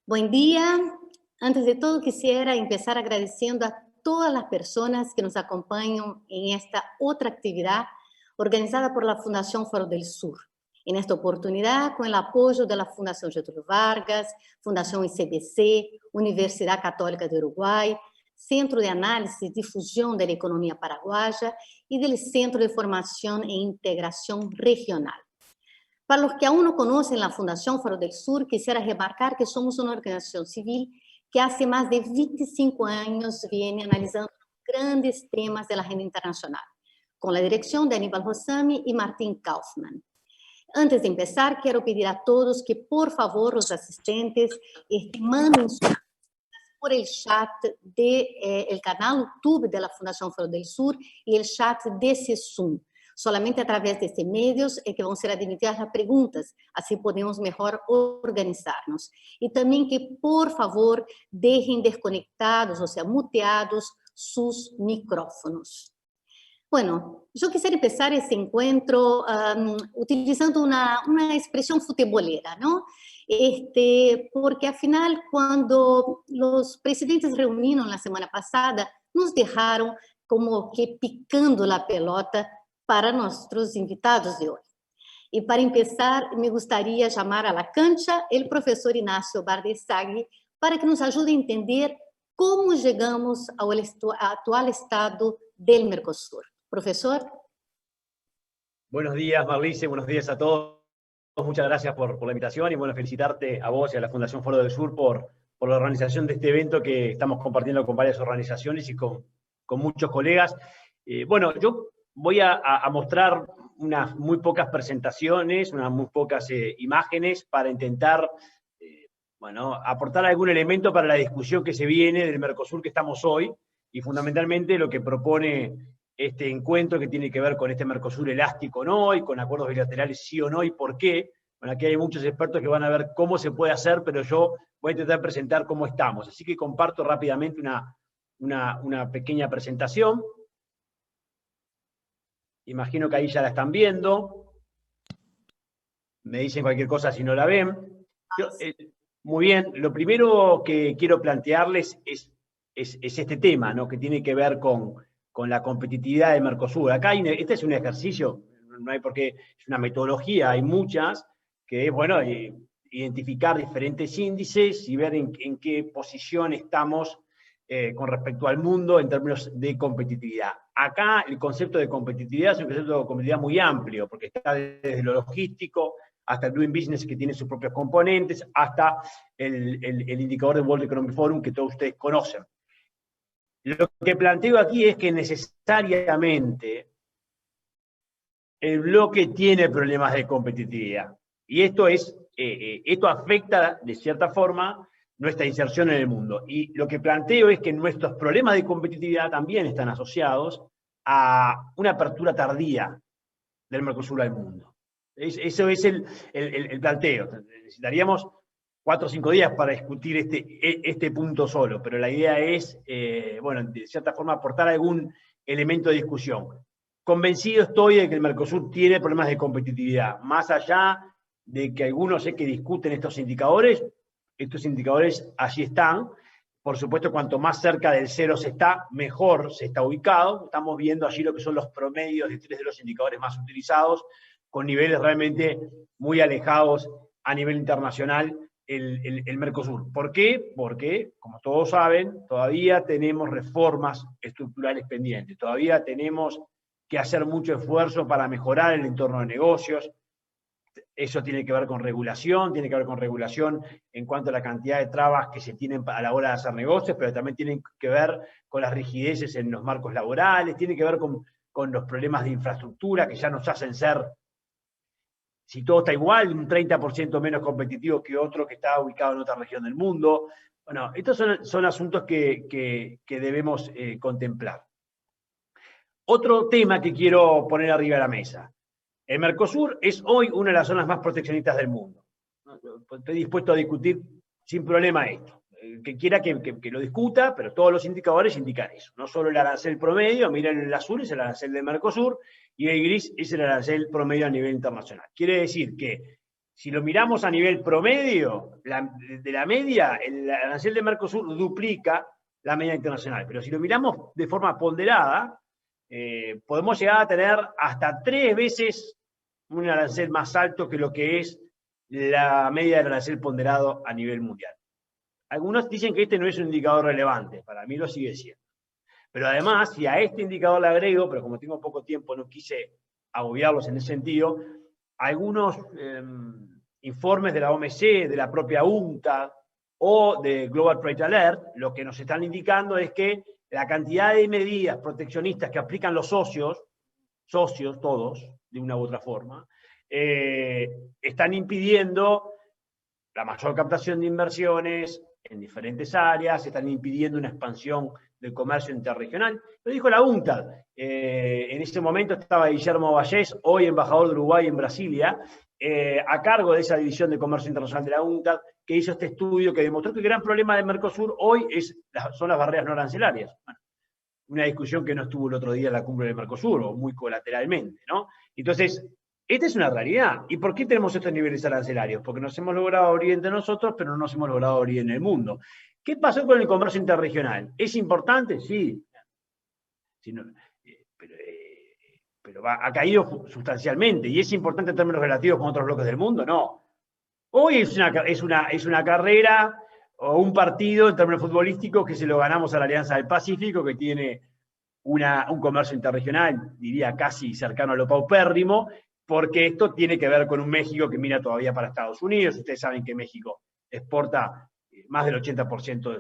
Buen día. Antes de todo, quisiera empezar agradeciendo a todas las personas que nos acompañan en esta otra actividad organizada por la Fundación Foro del Sur. En esta oportunidad, con el apoyo de la Fundación Getúlio Vargas, Fundación ICBC, Universidad Católica de Uruguay, Centro de Análisis y Difusión de la Economía Paraguaya y del Centro de Formación e Integración Regional. Para los que aún no conocen la Fundación Foro del Sur, quisiera remarcar que somos una organización civil que hace más de 25 años viene analizando grandes temas de la agenda internacional, con la dirección de Aníbal Rossami y Martín Kaufmann. Antes de empezar, quiero pedir a todos que, por favor, los asistentes manden sus por el chat del canal YouTube de la Fundación Foro del Sur y el chat de ese Zoom. Solamente a través de estos medios es que van a ser admitidas las preguntas, así podemos mejor organizarnos. Y también que, por favor, dejen desconectados, o sea, muteados sus micrófonos. Bueno, yo quisiera empezar ese encuentro utilizando una expresión futebolera, ¿no? Porque al final, cuando los presidentes reunidos la semana pasada, nos dejaron como que picando la pelota para nuestros invitados de hoy. Y para empezar, me gustaría llamar a la cancha el profesor Ignacio Bardesagui para que nos ayude a entender cómo llegamos al actual estado del Mercosur. Profesor. Buenos días, Marlice, buenos días a todos. Muchas gracias por la invitación y bueno, felicitarte a vos y a la Fundación Foro del Sur por la organización de este evento que estamos compartiendo con varias organizaciones y con muchos colegas. Bueno, yo voy a mostrar unas muy pocas presentaciones, unas muy pocas imágenes para intentar bueno, aportar algún elemento para la discusión que se viene del Mercosur que estamos hoy y fundamentalmente lo que propone este encuentro que tiene que ver con este Mercosur elástico o no, y con acuerdos bilaterales sí o no, y por qué. Bueno, aquí hay muchos expertos que van a ver cómo se puede hacer, pero yo voy a intentar presentar cómo estamos. Así que comparto rápidamente una pequeña presentación. Imagino que ahí ya la están viendo. Me dicen cualquier cosa si no la ven. Muy bien, lo primero que quiero plantearles es este tema, ¿no? Que tiene que ver con la competitividad de Mercosur. Acá este es un ejercicio, no hay por qué, es una metodología, hay muchas, que es, bueno, identificar diferentes índices y ver en qué posición estamos con respecto al mundo en términos de competitividad. Acá el concepto de competitividad es un concepto de competitividad muy amplio, porque está desde lo logístico, hasta el Doing Business, que tiene sus propios componentes, hasta el indicador del World Economic Forum, que todos ustedes conocen. Lo que planteo aquí es que necesariamente el bloque tiene problemas de competitividad. Y esto afecta, de cierta forma, nuestra inserción en el mundo. Y lo que planteo es que nuestros problemas de competitividad también están asociados a una apertura tardía del Mercosur al mundo. Eso es el planteo. Necesitaríamos 4 o 5 días para discutir este punto solo, pero la idea es, bueno, de cierta forma aportar algún elemento de discusión. Convencido estoy de que el Mercosur tiene problemas de competitividad, más allá de que algunos sé que discuten estos indicadores allí están. Por supuesto, cuanto más cerca del cero se está, mejor se está ubicado. Estamos viendo allí lo que son los promedios de 3 de los indicadores más utilizados, con niveles realmente muy alejados a nivel internacional, el Mercosur. ¿Por qué? Porque, como todos saben, todavía tenemos reformas estructurales pendientes, todavía tenemos que hacer mucho esfuerzo para mejorar el entorno de negocios. Eso tiene que ver con regulación, en cuanto a la cantidad de trabas que se tienen a la hora de hacer negocios, pero también tienen que ver con las rigideces en los marcos laborales, tiene que ver con los problemas de infraestructura que ya nos hacen ser, si todo está igual, un 30% menos competitivo que otro que está ubicado en otra región del mundo. Bueno, estos son asuntos que debemos contemplar. Otro tema que quiero poner arriba de la mesa. El Mercosur es hoy una de las zonas más proteccionistas del mundo. Estoy dispuesto a discutir sin problema esto. Que quiera que lo discuta, pero todos los indicadores indican eso. No solo el arancel promedio, miren, el azul es el arancel de Mercosur y el gris es el arancel promedio a nivel internacional. Quiere decir que Si lo miramos a nivel promedio, de la media, el arancel de Mercosur duplica la media internacional. Pero si lo miramos de forma ponderada, podemos llegar a tener hasta 3 veces un arancel más alto que lo que es la media del arancel ponderado a nivel mundial. Algunos dicen que este no es un indicador relevante, para mí lo sigue siendo. Pero además, si a este indicador le agrego, pero como tengo poco tiempo no quise agobiarlos en ese sentido, algunos informes de la OMC, de la propia UNCTAD o de Global Trade Alert, lo que nos están indicando es que la cantidad de medidas proteccionistas que aplican los socios todos, de una u otra forma, están impidiendo la mayor captación de inversiones en diferentes áreas, están impidiendo una expansión del comercio interregional. Lo dijo la UNCTAD. En ese momento estaba Guillermo Vallés, hoy embajador de Uruguay en Brasilia, a cargo de esa división de comercio internacional de la UNCTAD, que hizo este estudio que demostró que el gran problema de Mercosur hoy son las barreras no arancelarias. Bueno, una discusión que no estuvo el otro día en la cumbre de Mercosur, o muy colateralmente, ¿no? Entonces, esta es una realidad. ¿Y por qué tenemos estos niveles arancelarios? Porque nos hemos logrado abrir entre nosotros, pero no nos hemos logrado abrir en el mundo. ¿Qué pasó con el comercio interregional? ¿Es importante? Sí. Pero ha caído sustancialmente. ¿Y es importante en términos relativos con otros bloques del mundo? No. Hoy es una carrera o un partido en términos futbolísticos que se lo ganamos a la Alianza del Pacífico, que tiene un comercio interregional, diría casi cercano a lo paupérrimo, porque esto tiene que ver con un México que mira todavía para Estados Unidos. Ustedes saben que México exporta más del 80%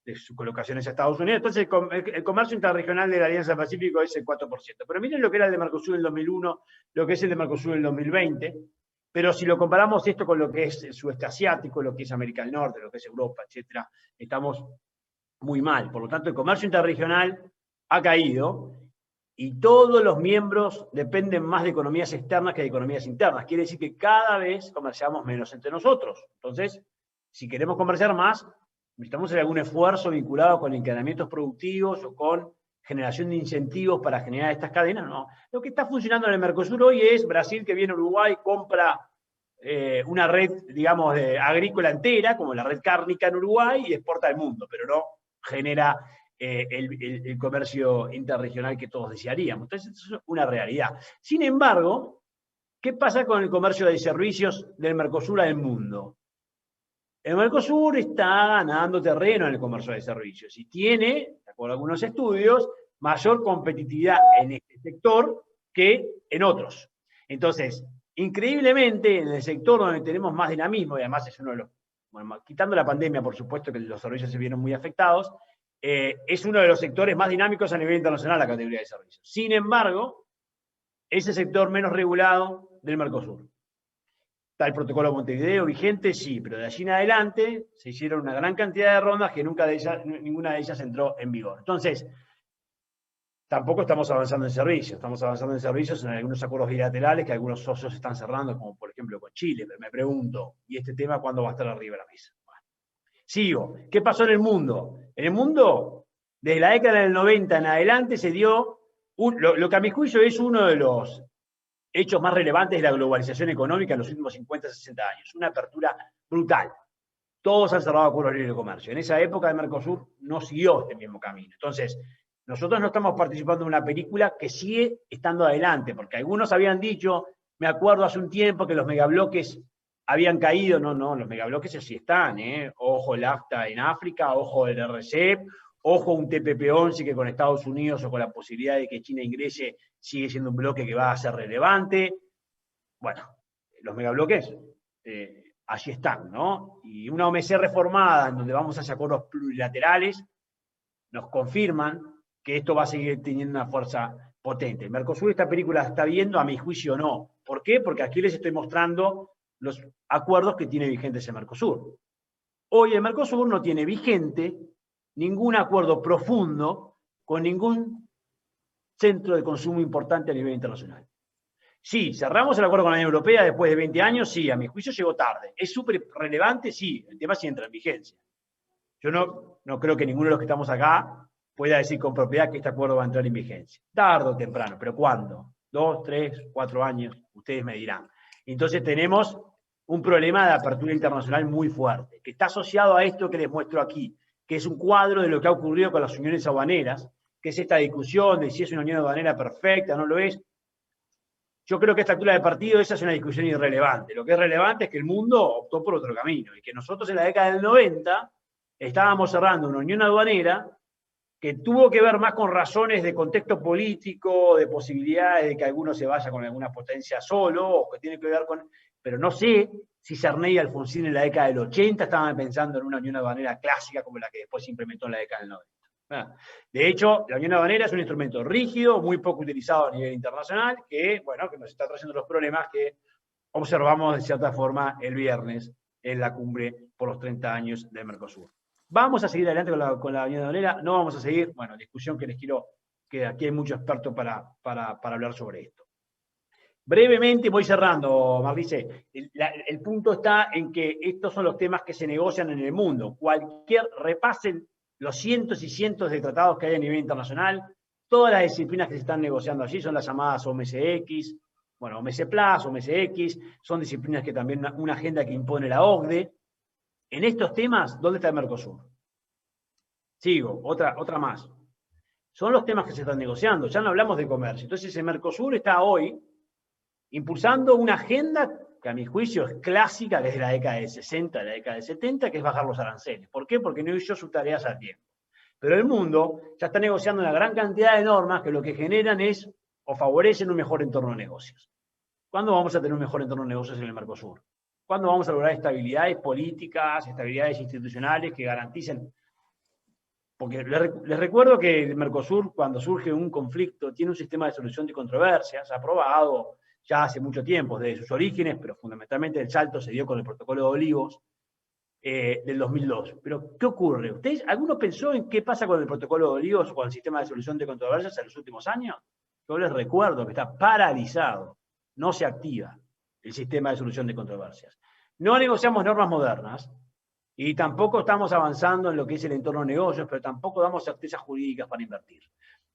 de sus colocaciones a Estados Unidos. Entonces el comercio interregional de la Alianza del Pacífico es el 4%. Pero miren lo que era el de Mercosur en el 2001, lo que es el de Mercosur en el 2020. Pero si lo comparamos esto con lo que es el sudeste asiático, lo que es América del Norte, lo que es Europa, etc., estamos muy mal. Por lo tanto, el comercio interregional ha caído y todos los miembros dependen más de economías externas que de economías internas. Quiere decir que cada vez comerciamos menos entre nosotros. Entonces, si queremos comerciar más, necesitamos hacer algún esfuerzo vinculado con encadenamientos productivos o con generación de incentivos para generar estas cadenas. No. Lo que está funcionando en el Mercosur hoy es Brasil, que viene a Uruguay, compra una red, digamos, agrícola entera, como la red cárnica en Uruguay, y exporta al mundo, pero no genera el comercio interregional que todos desearíamos. Entonces, eso es una realidad. Sin embargo, ¿qué pasa con el comercio de servicios del Mercosur al mundo? El Mercosur está ganando terreno en el comercio de servicios y tiene, de acuerdo a algunos estudios, mayor competitividad en este sector que en otros. Entonces, increíblemente, en el sector donde tenemos más dinamismo, y además es uno de los, bueno, quitando la pandemia, por supuesto que los servicios se vieron muy afectados, es uno de los sectores más dinámicos a nivel internacional la categoría de servicios. Sin embargo, es el sector menos regulado del Mercosur. ¿Está el protocolo de Montevideo vigente? Sí, pero de allí en adelante se hicieron una gran cantidad de rondas que ninguna de ellas entró en vigor. Entonces, tampoco estamos avanzando en servicios. Estamos avanzando en servicios en algunos acuerdos bilaterales que algunos socios están cerrando, como por ejemplo con Chile. Pero me pregunto, ¿y este tema cuándo va a estar arriba de la mesa? Bueno, sigo. ¿Qué pasó en el mundo? En el mundo, desde la década del 90 en adelante se dio lo que a mi juicio es uno de los hechos más relevantes de la globalización económica en los últimos 50, 60 años. Una apertura brutal. Todos han cerrado acuerdos libres de comercio. En esa época el Mercosur no siguió este mismo camino. Entonces, nosotros no estamos participando en una película que sigue estando adelante, porque algunos habían dicho, me acuerdo hace un tiempo que los megabloques habían caído. No, los megabloques sí están, Ojo el AFTA en África, ojo el RCEP, ojo un TPP-11 que con Estados Unidos o con la posibilidad de que China ingrese sigue siendo un bloque que va a ser relevante. Bueno, los megabloques allí están, ¿no? Y una OMC reformada en donde vamos hacia acuerdos plurilaterales nos confirman que esto va a seguir teniendo una fuerza potente. El Mercosur esta película está viendo, a mi juicio no. ¿Por qué? Porque aquí les estoy mostrando los acuerdos que tiene vigentes el Mercosur. Hoy el Mercosur no tiene vigente ningún acuerdo profundo con ningún centro de consumo importante a nivel internacional. Sí, cerramos el acuerdo con la Unión Europea después de 20 años, sí, a mi juicio llegó tarde. ¿Es súper relevante? Sí, el tema sí entra en vigencia. Yo no creo que ninguno de los que estamos acá pueda decir con propiedad que este acuerdo va a entrar en vigencia. Tarde o temprano, pero ¿cuándo? 2, 3, 4 años, ustedes me dirán. Entonces tenemos un problema de apertura internacional muy fuerte, que está asociado a esto que les muestro aquí, que es un cuadro de lo que ha ocurrido con las uniones aduaneras, que es esta discusión de si es una unión aduanera perfecta o no lo es. Yo creo que a esta altura de partido esa es una discusión irrelevante. Lo que es relevante es que el mundo optó por otro camino y que nosotros en la década del 90 estábamos cerrando una unión aduanera que tuvo que ver más con razones de contexto político, de posibilidades de que alguno se vaya con alguna potencia solo, o que tiene que ver con... Pero no sé si Sarney y Alfonsín en la década del 80 estaban pensando en una unión aduanera clásica como la que después se implementó en la década del 90. De hecho, la unión aduanera es un instrumento rígido, muy poco utilizado a nivel internacional, que, bueno, que nos está trayendo los problemas que observamos de cierta forma el viernes en la cumbre por los 30 años del Mercosur. ¿Vamos a seguir adelante con la unión aduanera? ¿No vamos a seguir? Bueno, discusión que les quiero, que aquí hay muchos expertos para hablar sobre esto. Brevemente, voy cerrando, Marlice. El punto está en que estos son los temas que se negocian en el mundo. Repasen los cientos y cientos de tratados que hay a nivel internacional, todas las disciplinas que se están negociando allí son las llamadas OMSX, bueno, OMS Plus, OMSX, son disciplinas que también una agenda que impone la OCDE. En estos temas, ¿dónde está el Mercosur? Sigo, otra más. Son los temas que se están negociando, ya no hablamos de comercio. Entonces el Mercosur está hoy impulsando una agenda que a mi juicio es clásica desde la década de 60, la década de 70, que es bajar los aranceles. ¿Por qué? Porque no hizo sus tareas a tiempo. Pero el mundo ya está negociando una gran cantidad de normas que lo que generan es o favorecen un mejor entorno de negocios. ¿Cuándo vamos a tener un mejor entorno de negocios en el Mercosur? ¿Cuándo vamos a lograr estabilidades políticas, estabilidades institucionales que garanticen? Porque les recuerdo que el Mercosur, cuando surge un conflicto, tiene un sistema de solución de controversias aprobado ya hace mucho tiempo, desde sus orígenes, pero fundamentalmente el salto se dio con el Protocolo de Olivos del 2002. Pero, ¿qué ocurre? ¿Alguno pensó en qué pasa con el Protocolo de Olivos o con el sistema de solución de controversias en los últimos años? Yo les recuerdo que está paralizado, no se activa el sistema de solución de controversias. No negociamos normas modernas y tampoco estamos avanzando en lo que es el entorno de negocios, pero tampoco damos certezas jurídicas para invertir.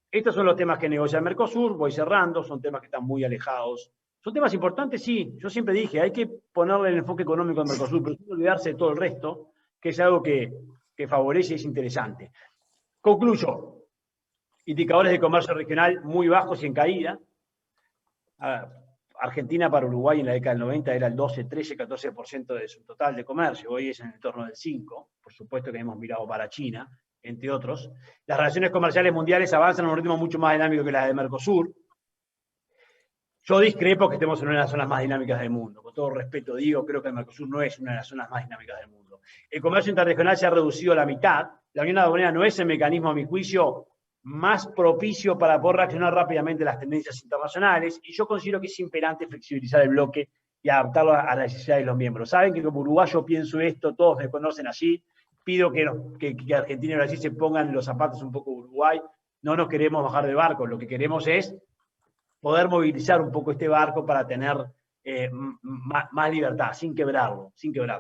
Estos son los temas que negocia el Mercosur, voy cerrando, son temas que están muy alejados. ¿Son temas importantes? Sí, yo siempre dije, hay que ponerle el enfoque económico al Mercosur, pero sin olvidarse de todo el resto, que es algo que favorece y es interesante. Concluyo. Indicadores de comercio regional muy bajos y en caída. Argentina para Uruguay en la década del 90 era el 12, 13, 14% de su total de comercio, hoy es en el torno del 5%, por supuesto que hemos mirado para China, entre otros. Las relaciones comerciales mundiales avanzan a un ritmo mucho más dinámico que las de Mercosur. Yo discrepo que estemos en una de las zonas más dinámicas del mundo. Con todo respeto digo, creo que el Mercosur no es una de las zonas más dinámicas del mundo. El comercio interregional se ha reducido a la mitad. La unión aduanera no es el mecanismo, a mi juicio, más propicio para poder reaccionar rápidamente a las tendencias internacionales. Y yo considero que es imperante flexibilizar el bloque y adaptarlo a las necesidades de los miembros. Saben que como uruguayo pienso esto, todos me conocen allí. Pido que Argentina y Brasil se pongan los zapatos un poco de Uruguay. No nos queremos bajar del barco. Lo que queremos es poder movilizar un poco este barco para tener más libertad, sin quebrarlo.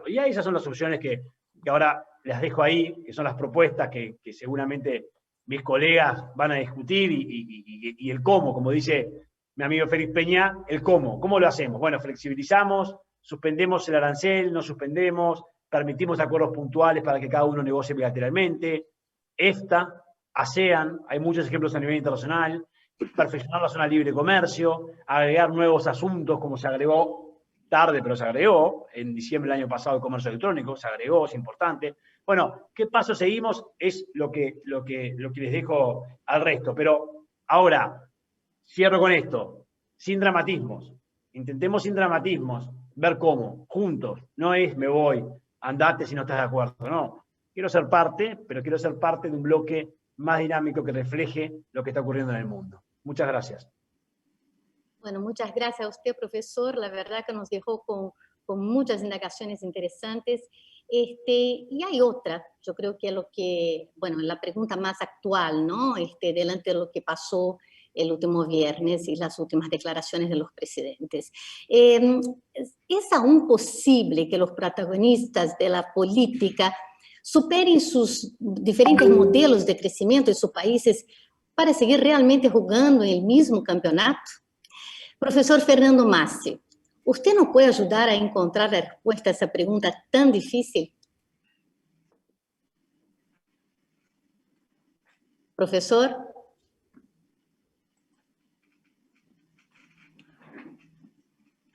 Y ahí esas son las opciones que ahora las dejo ahí, que son las propuestas que seguramente mis colegas van a discutir y el cómo, como dice mi amigo Félix Peña, el cómo. ¿Cómo lo hacemos? Bueno, flexibilizamos, suspendemos el arancel, no suspendemos, permitimos acuerdos puntuales para que cada uno negocie bilateralmente, EFTA, ASEAN, hay muchos ejemplos a nivel internacional, perfeccionar la zona libre de comercio, agregar nuevos asuntos como se agregó tarde, pero se agregó en diciembre del año pasado el comercio electrónico, se agregó, es importante. Bueno, ¿qué paso seguimos? Es lo que les dejo al resto. Pero ahora, cierro con esto, sin dramatismos. Intentemos sin dramatismos ver cómo, juntos. No es me voy, andate si no estás de acuerdo, no. Quiero ser parte, pero quiero ser parte de un bloque más dinámico que refleje lo que está ocurriendo en el mundo. Muchas gracias. Bueno, muchas gracias a usted, profesor. La verdad que nos dejó con muchas indagaciones interesantes. Y hay otra, yo creo que lo que, bueno, la pregunta más actual, ¿no? Delante de lo que pasó el último viernes y las últimas declaraciones de los presidentes. ¿Es aún posible que los protagonistas de la política superen sus diferentes modelos de crecimiento en sus países para seguir realmente jugando en el mismo campeonato? Profesor Fernando Massi, ¿Usted nos puede ayudar a encontrar la respuesta a esa pregunta tan difícil? Profesor.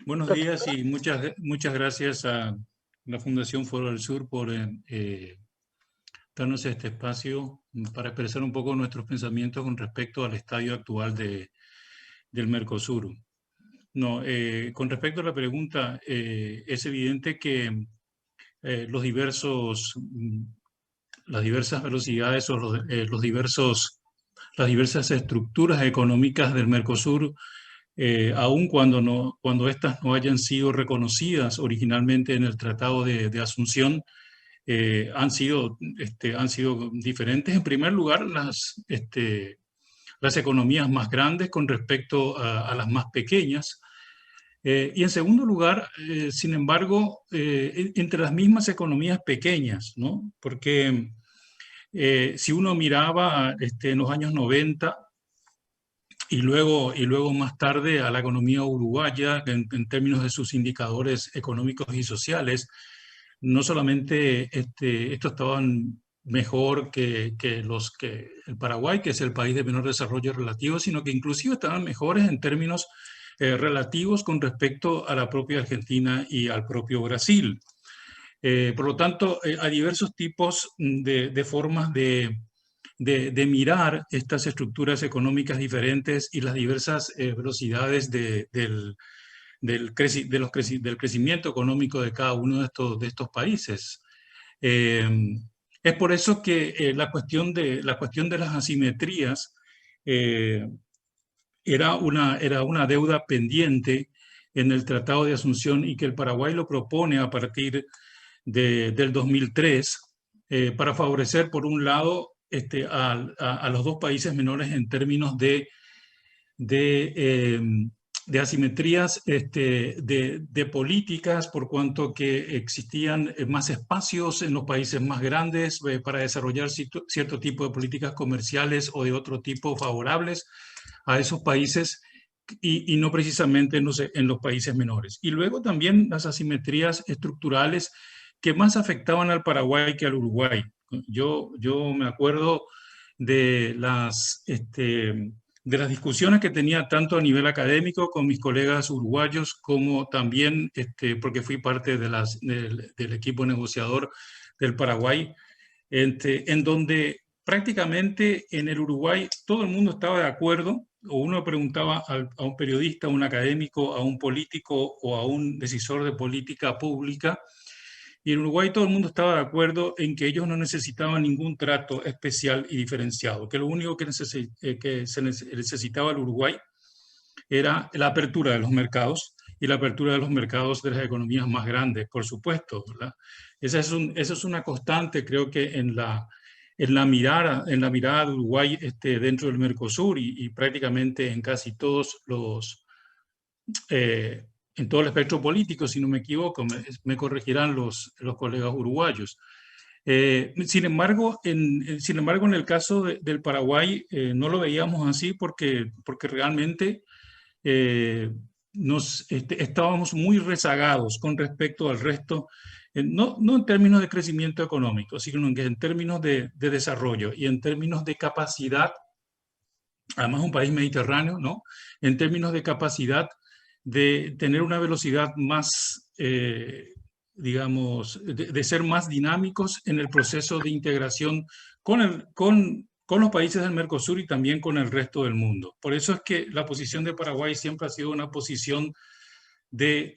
Buenos días y muchas gracias a la Fundación Foro del Sur por darnos este espacio para expresar un poco nuestros pensamientos con respecto al estadio actual del Mercosur. No, con respecto a la pregunta, es evidente que las diversas velocidades o las diversas estructuras económicas del Mercosur, aun cuando estas no hayan sido reconocidas originalmente en el Tratado de Asunción, han sido diferentes. En primer lugar, las economías más grandes con respecto a las más pequeñas. Y en segundo lugar, sin embargo, entre las mismas economías pequeñas, ¿no? Porque si uno miraba en los años 90 y luego más tarde a la economía uruguaya en términos de sus indicadores económicos y sociales, no solamente estos estaban mejor que el Paraguay, que es el país de menor desarrollo relativo, sino que inclusive estaban mejores en términos relativos con respecto a la propia Argentina y al propio Brasil. Por lo tanto, hay diversos tipos de formas de mirar estas estructuras económicas diferentes y las diversas velocidades del crecimiento económico de cada uno de estos países. Es por eso que la cuestión de las asimetrías era una deuda pendiente en el Tratado de Asunción y que el Paraguay lo propone a partir del 2003 para favorecer, por un lado, a los dos países menores en términos de asimetrías de políticas, por cuanto que existían más espacios en los países más grandes para desarrollar cierto tipo de políticas comerciales o de otro tipo favorables a esos países y no precisamente en los países menores. Y luego también las asimetrías estructurales que más afectaban al Paraguay que al Uruguay. Yo me acuerdo de las discusiones que tenía tanto a nivel académico con mis colegas uruguayos, como también porque fui parte del equipo negociador del Paraguay, en donde prácticamente en el Uruguay todo el mundo estaba de acuerdo, o uno preguntaba a un periodista, a un académico, a un político o a un decisor de política pública, y en Uruguay todo el mundo estaba de acuerdo en que ellos no necesitaban ningún trato especial y diferenciado, que lo único que se necesitaba al Uruguay era la apertura de los mercados, y la apertura de los mercados de las economías más grandes, por supuesto, ¿verdad? Esa es una constante, creo que en la mirada de Uruguay dentro del Mercosur y prácticamente en casi todos en todo el espectro político, si no me equivoco, me corregirán los colegas uruguayos. Sin embargo, en el caso del Paraguay no lo veíamos así porque realmente estábamos muy rezagados con respecto al resto, no en términos de crecimiento económico, sino que en términos de desarrollo y en términos de capacidad, además un país mediterráneo, ¿no? En términos de capacidad de tener una velocidad más, digamos, de ser más dinámicos en el proceso de integración con los países del Mercosur y también con el resto del mundo. Por eso es que la posición de Paraguay siempre ha sido una posición de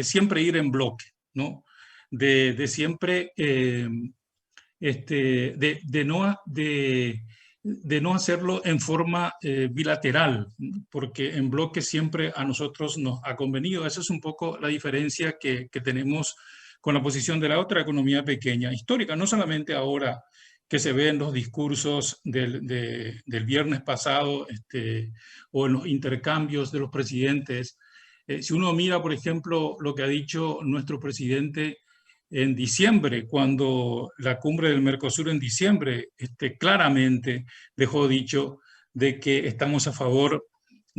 siempre ir en bloque, ¿no? De siempre, de no hacerlo en forma bilateral, porque en bloque siempre a nosotros nos ha convenido. Esa es un poco la diferencia que tenemos con la posición de la otra economía pequeña, histórica, no solamente ahora que se ve en los discursos del viernes pasado o en los intercambios de los presidentes. Si uno mira, por ejemplo, lo que ha dicho nuestro presidente en diciembre, cuando la cumbre del Mercosur en diciembre claramente dejó dicho de que estamos a favor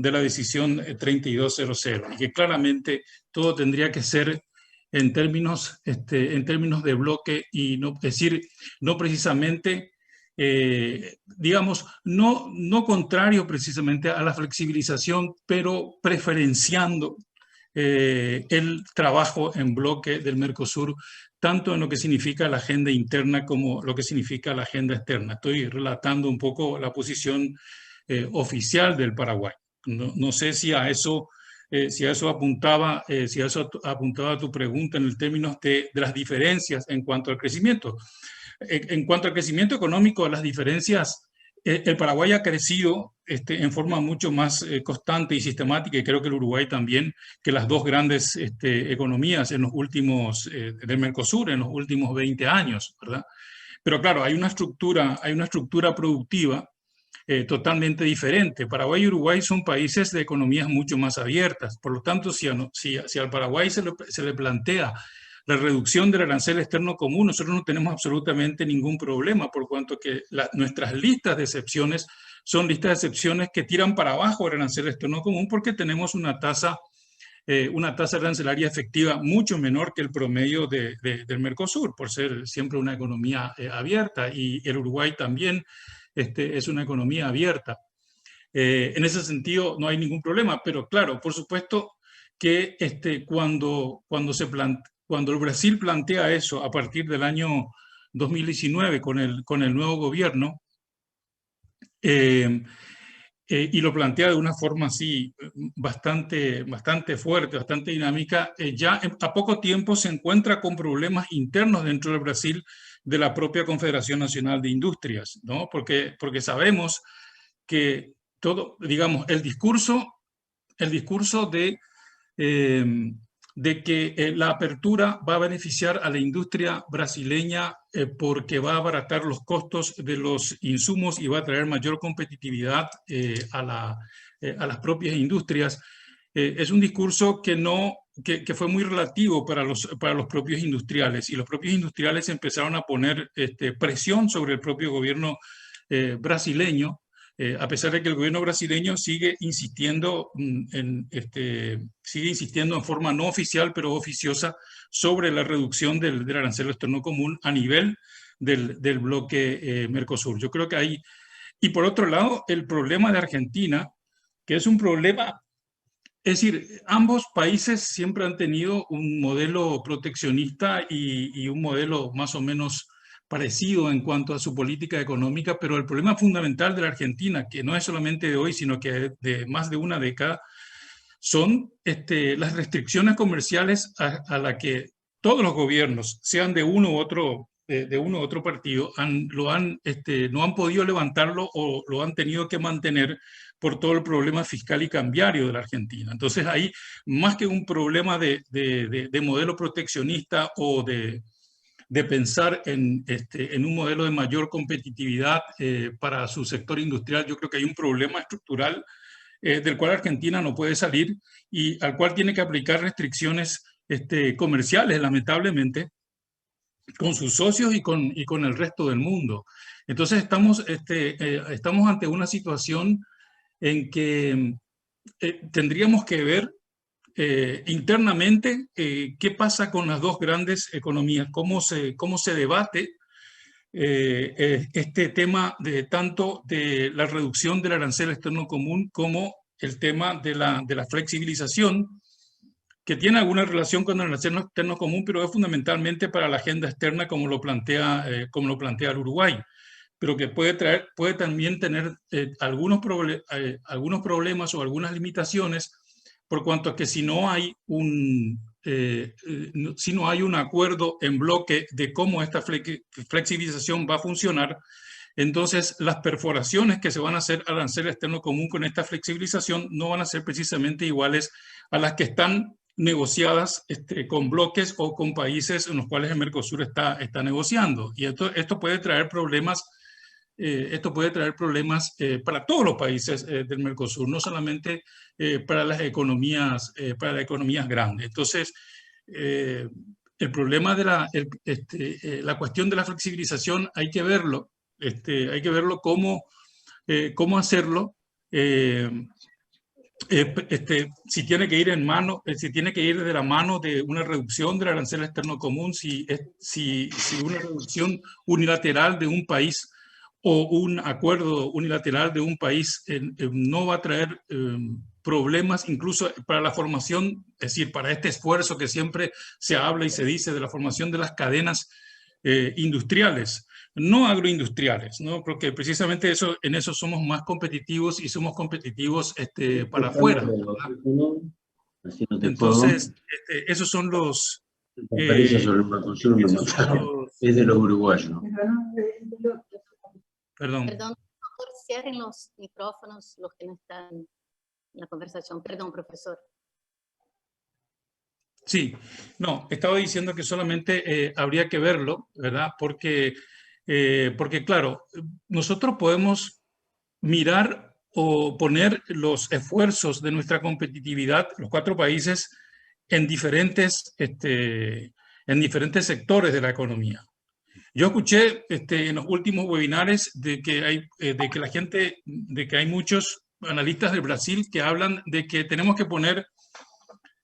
de la decisión 3200, y que claramente todo tendría que ser en términos de bloque, y no, es decir, no precisamente, digamos, no contrario precisamente a la flexibilización, pero preferenciando el trabajo en bloque del Mercosur, tanto en lo que significa la agenda interna como lo que significa la agenda externa. Estoy relatando un poco la posición oficial del Paraguay. No sé si a eso apuntaba tu pregunta en el términos de las diferencias en cuanto al crecimiento. En cuanto al crecimiento económico, las diferencias, el Paraguay ha crecido en forma mucho más constante y sistemática, y creo que el Uruguay también, que las dos grandes economías en los últimos, del Mercosur, en los últimos 20 años, ¿verdad? Pero claro, hay una estructura productiva totalmente diferente. Paraguay y Uruguay son países de economías mucho más abiertas. Por lo tanto, si al Paraguay se le plantea la reducción del arancel externo común, nosotros no tenemos absolutamente ningún problema, por cuanto que nuestras listas de excepciones son listas de excepciones que tiran para abajo el arancel externo común, porque tenemos una tasa arancelaria efectiva mucho menor que el promedio del Mercosur, por ser siempre una economía abierta, y el Uruguay también es una economía abierta. En ese sentido no hay ningún problema, pero claro, por supuesto que cuando el Brasil plantea eso a partir del año 2019 con el nuevo gobierno, y lo plantea de una forma así bastante fuerte, bastante dinámica, ya a poco tiempo se encuentra con problemas internos dentro del Brasil, de la propia Confederación Nacional de Industrias, ¿no? Porque sabemos que todo, digamos, el discurso de que la apertura va a beneficiar a la industria brasileña porque va a abaratar los costos de los insumos y va a traer mayor competitividad a las propias industrias. Es un discurso que fue muy relativo para los propios industriales, y los propios industriales empezaron a poner presión sobre el propio gobierno brasileño, a pesar de que el gobierno brasileño sigue insistiendo en forma no oficial, pero oficiosa, sobre la reducción del arancel externo común a nivel del bloque Mercosur. Yo creo que hay... Y por otro lado, el problema de Argentina, que es un problema... Es decir, ambos países siempre han tenido un modelo proteccionista y un modelo más o menos parecido en cuanto a su política económica, pero el problema fundamental de la Argentina, que no es solamente de hoy, sino que de más de una década, son las restricciones comerciales a la que todos los gobiernos, sean de uno u otro partido, no han podido levantarlo o lo han tenido que mantener por todo el problema fiscal y cambiario de la Argentina. Entonces ahí, más que un problema de modelo proteccionista o de pensar en un modelo de mayor competitividad para su sector industrial, yo creo que hay un problema estructural del cual Argentina no puede salir y al cual tiene que aplicar restricciones comerciales, lamentablemente, con sus socios y con el resto del mundo. Entonces estamos ante una situación en que tendríamos que ver internamente qué pasa con las dos grandes economías, cómo se debate este tema tanto de la reducción del arancel externo común como el tema de la flexibilización, que tiene alguna relación con el arancel externo común, pero es fundamentalmente para la agenda externa, como lo plantea el Uruguay, pero que puede también tener algunos problemas o algunas limitaciones, por cuanto a que si no hay un acuerdo en bloque de cómo esta flexibilización va a funcionar, entonces las perforaciones que se van a hacer al arancel externo común con esta flexibilización no van a ser precisamente iguales a las que están negociadas con bloques o con países en los cuales el Mercosur está negociando. Y esto puede traer problemas. Esto puede traer problemas para todos los países del Mercosur, no solamente para las economías grandes. Entonces, el problema de la cuestión de la flexibilización hay que verlo cómo hacerlo si tiene que ir si tiene que ir de la mano de una reducción del arancel externo común, si una reducción unilateral de un país o un acuerdo unilateral de un país no va a traer problemas incluso para la formación, es decir, para este esfuerzo que siempre se habla y se dice de la formación de las cadenas industriales, no agroindustriales, ¿no? Porque precisamente en eso somos más competitivos y somos competitivos para afuera, ¿verdad? Entonces, esos son los... conferencia sobre el Mercosur me mataron. Es de los uruguayos. Perdón. Perdón, por favor, cierren los micrófonos los que no están en la conversación. Perdón, profesor. Sí, no, estaba diciendo que solamente habría que verlo, ¿verdad? Porque claro, nosotros podemos mirar o poner los esfuerzos de nuestra competitividad, los 4 países, en diferentes sectores de la economía. Yo escuché en los últimos webinares de que hay muchos analistas de Brasil que hablan de que tenemos que poner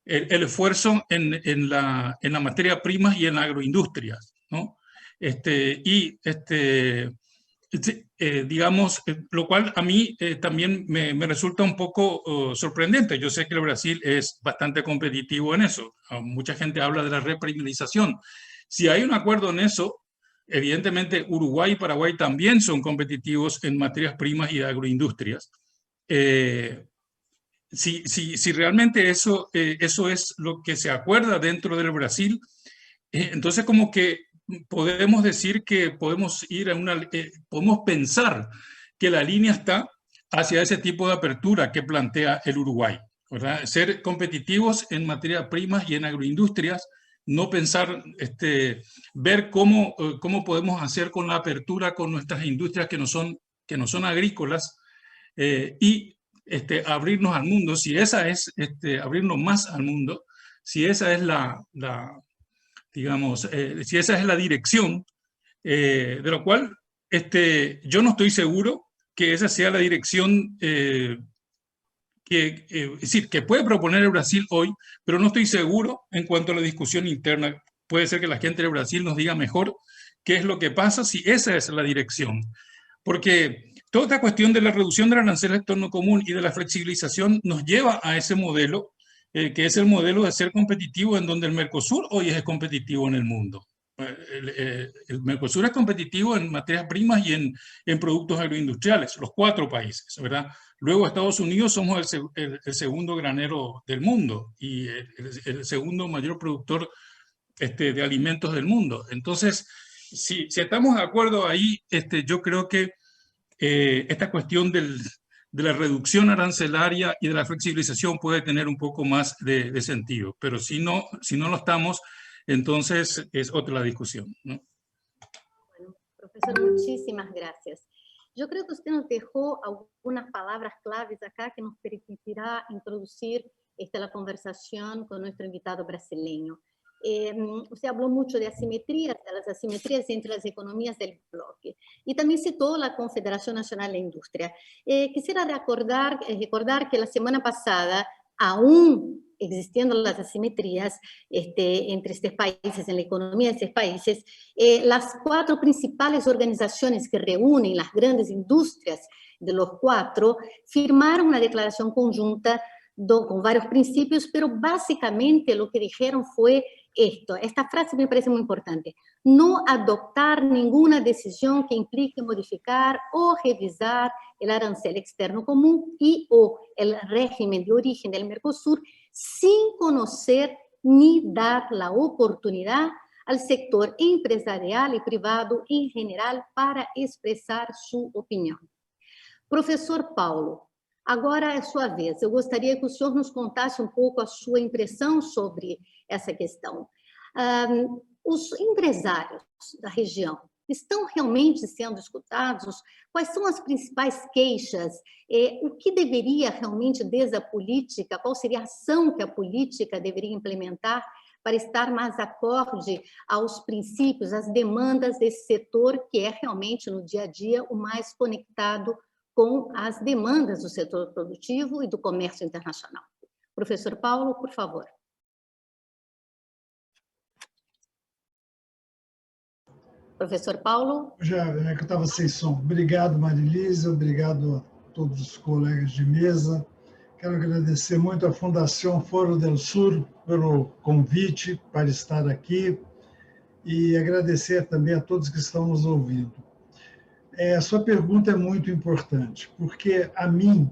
el esfuerzo en la materia prima y en la agroindustria, ¿no? Digamos, lo cual a mí también me resulta un poco sorprendente. Yo sé que el Brasil es bastante competitivo en eso. Mucha gente habla de la reprimarización. Si hay un acuerdo en eso, evidentemente Uruguay y Paraguay también son competitivos en materias primas y agroindustrias. Si realmente eso es lo que se acuerda dentro del Brasil, entonces como que podemos decir que podemos podemos pensar que la línea está hacia ese tipo de apertura que plantea el Uruguay, ¿verdad? Ser competitivos en materias primas y en agroindustrias, no pensar, ver cómo podemos hacer con la apertura con nuestras industrias que no son agrícolas y abrirnos al mundo, si esa es, abrirnos más al mundo, si esa es digamos, si esa es la dirección, de lo cual yo no estoy seguro que esa sea la dirección es decir, que puede proponer el Brasil hoy, pero no estoy seguro en cuanto a la discusión interna. Puede ser que la gente de Brasil nos diga mejor qué es lo que pasa si esa es la dirección. Porque toda esta cuestión de la reducción del arancel externo común y de la flexibilización nos lleva a ese modelo, que es el modelo de ser competitivo en donde el Mercosur hoy es competitivo en el mundo. El Mercosur es competitivo en materias primas y en productos agroindustriales, los 4 países, ¿verdad? Luego Estados Unidos somos el segundo granero del mundo y el segundo mayor productor de alimentos del mundo. Entonces, si estamos de acuerdo ahí, yo creo que esta cuestión de la reducción arancelaria y de la flexibilización puede tener un poco más de sentido, pero si no lo estamos, entonces es otra la discusión, ¿no? Bueno, profesor, muchísimas gracias. Yo creo que usted nos dejó algunas palabras claves acá que nos permitirá introducir la conversación con nuestro invitado brasileño. Usted habló mucho de asimetrías, de las asimetrías entre las economías del bloque, y también citó la Confederación Nacional de Industria. Quisiera recordar que la semana pasada, aún existiendo las asimetrías entre estos países, en la economía de estos países, las 4 principales organizaciones que reúnen las grandes industrias de los 4 firmaron una declaración conjunta con varios principios, pero básicamente lo que dijeron fue esta frase me parece muy importante: no adoptar ninguna decisión que implique modificar o revisar el arancel externo común y o el régimen de origen del Mercosur sin conocer ni dar la oportunidad al sector empresarial y privado en general para expresar su opinión. Professor Paulo, agora é sua vez. Eu gostaria que o senhor nos contasse um pouco a sua impressão sobre essa questão. Os empresários da região estão realmente sendo escutados? Quais são as principais queixas? O que deveria realmente, desde a política, qual seria a ação que a política deveria implementar para estar mais acorde aos princípios, às demandas desse setor que é realmente, no dia a dia, o mais conectado com as demandas do setor produtivo e do comércio internacional. Professor Paulo, por favor. Professor Paulo. Já é que eu estava sem som. Obrigado, Marilisa, obrigado a todos os colegas de mesa. Quero agradecer muito à Fundação Foro del Sur pelo convite para estar aqui e agradecer também a todos que estão nos ouvindo. A sua pergunta é muito importante, porque a mim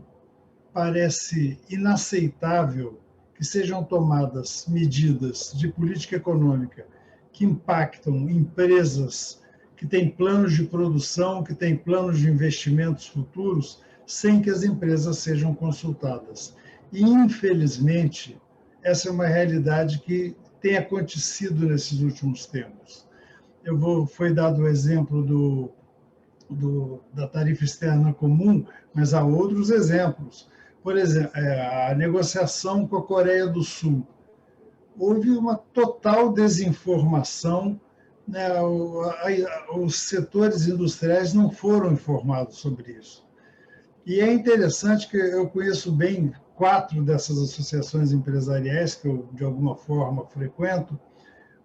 parece inaceitável que sejam tomadas medidas de política econômica que impactam empresas que têm planos de produção, que têm planos de investimentos futuros, sem que as empresas sejam consultadas. E, infelizmente, essa é uma realidade que tem acontecido nesses últimos tempos. Foi dado o exemplo da tarifa externa comum, mas há outros exemplos. Por exemplo, a negociação com a Coreia do Sul. Houve uma total desinformação, né? Os setores industriais não foram informados sobre isso. E é interessante que eu conheço bem 4 dessas associações empresariais, que eu, de alguma forma, frequento,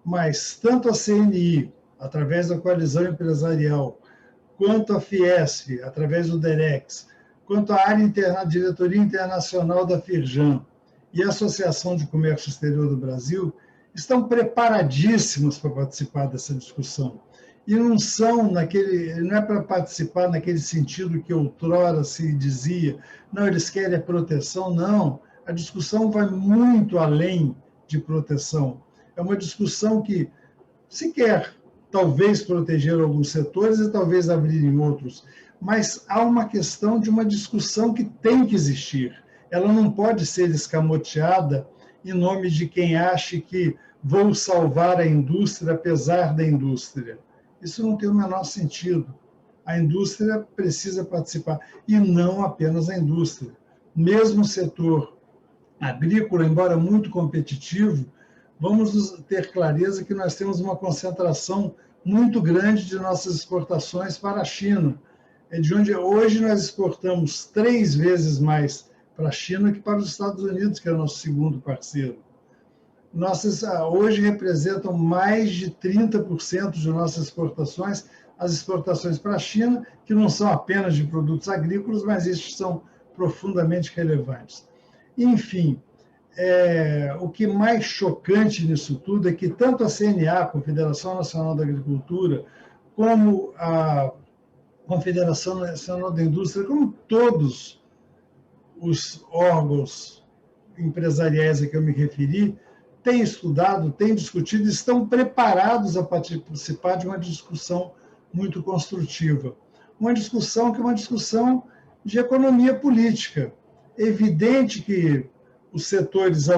mas tanto a CNI, através da Coalizão Empresarial, quanto a Fiesp, através do DEREX, quanto a Diretoria Internacional da Firjan e a Associação de Comércio Exterior do Brasil, estão preparadíssimos para participar dessa discussão. E não é para participar naquele sentido que outrora se dizia, não, eles querem a proteção, não. A discussão vai muito além de proteção. É uma discussão que se quer, talvez, proteger alguns setores e talvez abrir outros, mas há uma questão de uma discussão que tem que existir. Ela não pode ser escamoteada em nome de quem acha que vou salvar a indústria apesar da indústria. Isso não tem o menor sentido. A indústria precisa participar, e não apenas a indústria. Mesmo o setor agrícola, embora muito competitivo, vamos ter clareza que nós temos uma concentração muito grande de nossas exportações para a China, de onde hoje nós exportamos 3 vezes mais para a China que para os Estados Unidos, que é o nosso segundo parceiro. Hoje representam mais de 30% de nossas exportações, as exportações para a China, que não são apenas de produtos agrícolas, mas estes são profundamente relevantes. Enfim, o que mais chocante nisso tudo é que tanto a CNA, Confederação Nacional da Agricultura, como a Confederação Nacional da Indústria, como todos os órgãos empresariais a que eu me referi, têm estudado, têm discutido, estão preparados a participar de uma discussão muito construtiva. Uma discussão que é uma discussão de economia política. É evidente que os setores,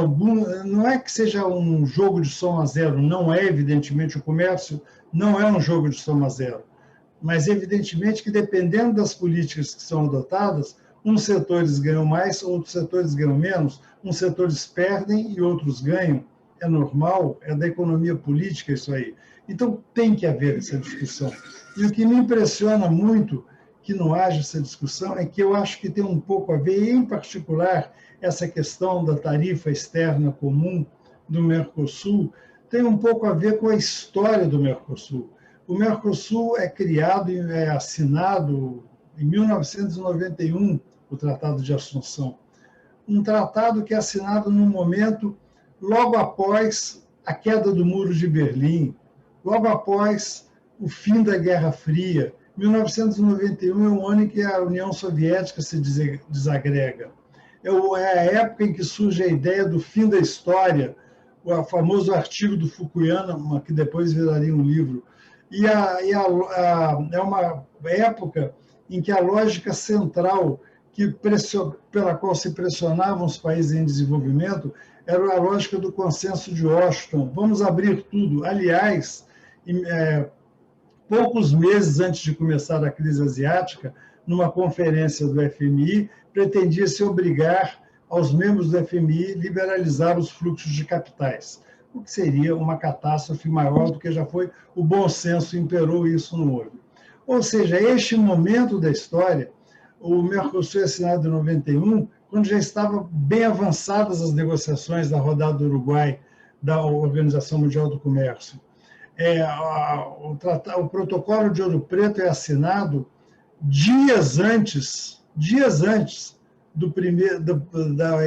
não é que seja um jogo de soma zero, não é, evidentemente, o comércio não é um jogo de soma zero, mas evidentemente que dependendo das políticas que são adotadas, uns setores ganham mais, outros setores ganham menos, uns setores perdem e outros ganham. É normal, é da economia política isso aí. Então, tem que haver essa discussão. E o que me impressiona muito que não haja essa discussão é que eu acho que tem um pouco a ver, em particular, essa questão da tarifa externa comum do Mercosul, tem um pouco a ver com a história do Mercosul. O Mercosul é criado e é assinado em 1991, o Tratado de Assunção. Um tratado que é assinado num momento logo após a queda do Muro de Berlim, logo após o fim da Guerra Fria. 1991 é um ano em que a União Soviética se desagrega. É a época em que surge a ideia do fim da história, o famoso artigo do Fukuyama, que depois viraria um livro. É uma época em que a lógica central pela qual se pressionavam os países em desenvolvimento era a lógica do consenso de Washington. Vamos abrir tudo. Aliás, poucos meses antes de começar a crise asiática, numa conferência do FMI, pretendia-se obrigar aos membros do FMI liberalizar os fluxos de capitais, o que seria uma catástrofe maior do que já foi. O bom senso imperou, isso não houve. Ou seja, este momento da história, o Mercosul é assinado em 91, quando já estavam bem avançadas as negociações da rodada do Uruguai da Organização Mundial do Comércio. O protocolo de Ouro Preto é assinado dias antes do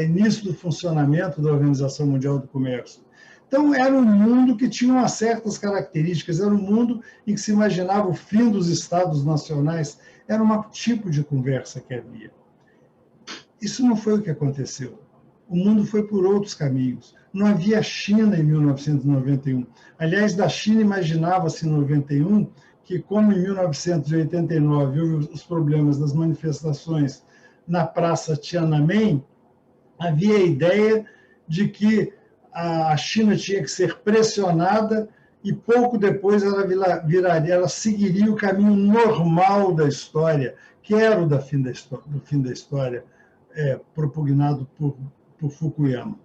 início do funcionamento da Organização Mundial do Comércio. Então, era um mundo que tinha umas certas características, era um mundo em que se imaginava o fim dos Estados nacionais, era um tipo de conversa que havia. Isso não foi o que aconteceu. O mundo foi por outros caminhos. Não havia China em 1991. Aliás, da China imaginava-se em 91 que, como em 1989 houve os problemas das manifestações na Praça Tiananmen, havia a ideia de que a China tinha que ser pressionada e pouco depois ela seguiria o caminho normal da história, que era o do fim da história, propugnado por Fukuyama.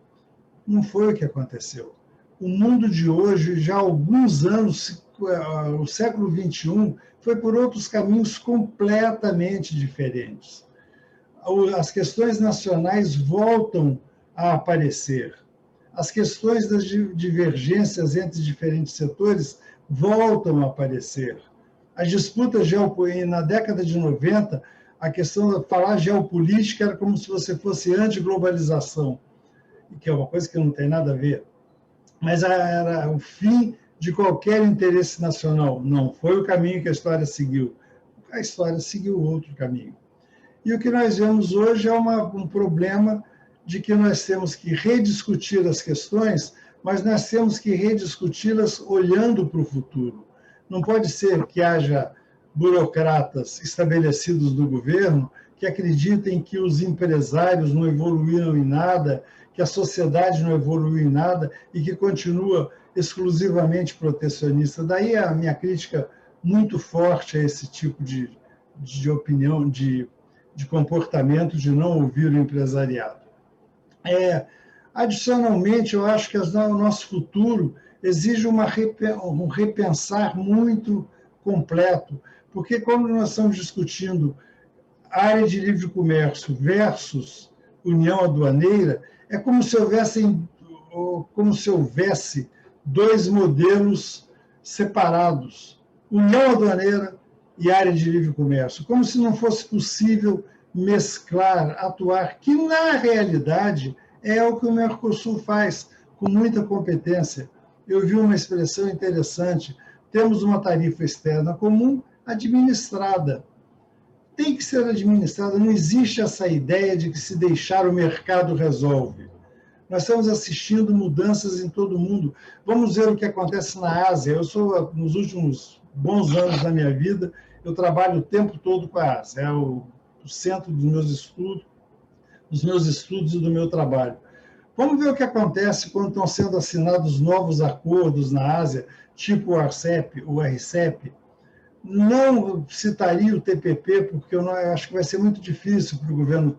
Não foi o que aconteceu. O mundo de hoje, já há alguns anos, o século XXI, foi por outros caminhos completamente diferentes. As questões nacionais voltam a aparecer. As questões das divergências entre diferentes setores voltam a aparecer. As disputas geopolíticas, na década de 90, a questão de falar geopolítica era como se você fosse anti-globalização, que é uma coisa que não tem nada a ver. Mas era o fim de qualquer interesse nacional. Não foi o caminho que a história seguiu. A história seguiu outro caminho. E o que nós vemos hoje é um problema de que nós temos que rediscutir as questões, mas nós temos que rediscuti-las olhando para o futuro. Não pode ser que haja burocratas estabelecidos do governo que acreditem que os empresários não evoluíram em nada, que a sociedade não evoluiu em nada e que continua exclusivamente protecionista. Daí a minha crítica muito forte a esse tipo de opinião, de comportamento, de não ouvir o empresariado. Adicionalmente, eu acho que o nosso futuro exige um repensar muito completo, porque quando nós estamos discutindo área de livre comércio versus união aduaneira, é como se houvesse dois modelos separados, união aduaneira e área de livre comércio, como se não fosse possível mesclar, atuar, que na realidade é o que o Mercosul faz, com muita competência. Eu vi uma expressão interessante, temos uma tarifa externa comum administrada. Tem que ser administrada, não existe essa ideia de que se deixar o mercado resolve. Nós estamos assistindo mudanças em todo o mundo. Vamos ver o que acontece na Ásia. Nos últimos bons anos da minha vida, eu trabalho o tempo todo com a Ásia. É o centro dos meus estudos e do meu trabalho. Vamos ver o que acontece quando estão sendo assinados novos acordos na Ásia, tipo o RCEP. Não citaria o TPP, porque eu acho que vai ser muito difícil para o governo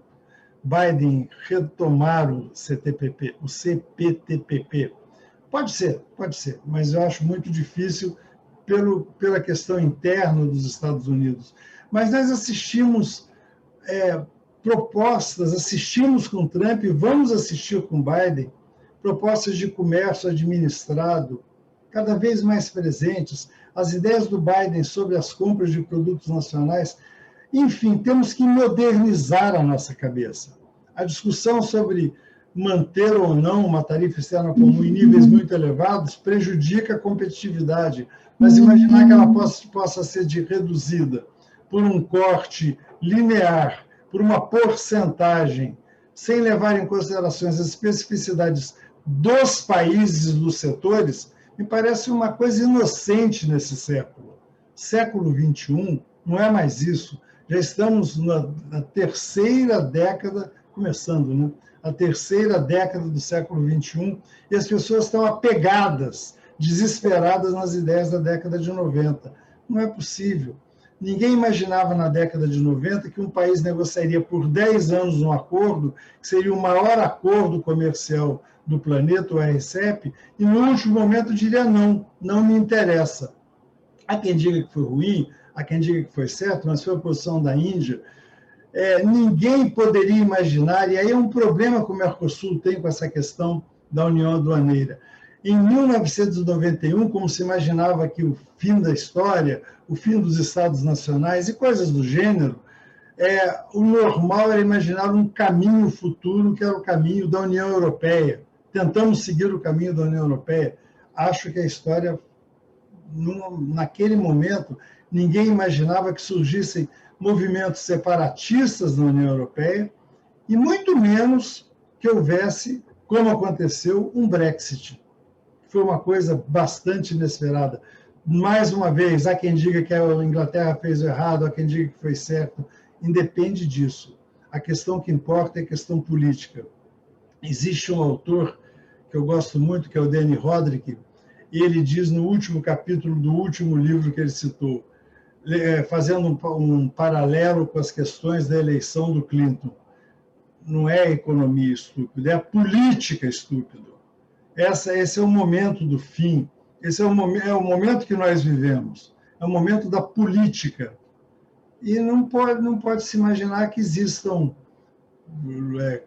Biden retomar o CPTPP. Pode ser, mas eu acho muito difícil pela questão interna dos Estados Unidos. Mas nós assistimos assistimos com Trump e vamos assistir com Biden, propostas de comércio administrado, cada vez mais presentes, as ideias do Biden sobre as compras de produtos nacionais. Enfim, temos que modernizar a nossa cabeça. A discussão sobre manter ou não uma tarifa externa comum em níveis muito elevados prejudica a competitividade, mas imaginar que ela possa ser reduzida por um corte linear, por uma porcentagem, sem levar em consideração as especificidades dos países, dos setores, me parece uma coisa inocente nesse século. Século XXI não é mais isso. Já estamos na terceira década, começando, né? A terceira década do século XXI, e as pessoas estão apegadas, desesperadas nas ideias da década de 90. Não é possível. Ninguém imaginava na década de 90 que um país negociaria por 10 anos um acordo, que seria o maior acordo comercial do planeta, o RCEP, e no último momento diria não me interessa. Há quem diga que foi ruim, há quem diga que foi certo, mas foi a posição da Índia. ninguém poderia imaginar, e aí é um problema que o Mercosul tem com essa questão da União Aduaneira. Em 1991, como se imaginava que o fim da história, o fim dos Estados Nacionais e coisas do gênero, o normal era imaginar um caminho futuro, que era o caminho da União Europeia. Tentamos seguir o caminho da União Europeia. Acho que a história, naquele momento, ninguém imaginava que surgissem movimentos separatistas na União Europeia e muito menos que houvesse, como aconteceu, um Brexit. Foi uma coisa bastante inesperada. Mais uma vez, há quem diga que a Inglaterra fez o errado, há quem diga que foi certo. Independe disso. A questão que importa é a questão política. Existe um autor que eu gosto muito, que é o Danny Roderick, e ele diz no último capítulo do último livro que ele citou, fazendo um paralelo com as questões da eleição do Clinton. Não é a economia estúpida, é a política estúpida. Esse é o momento do fim, esse é o momento que nós vivemos, é o momento da política. E não pode se imaginar que existam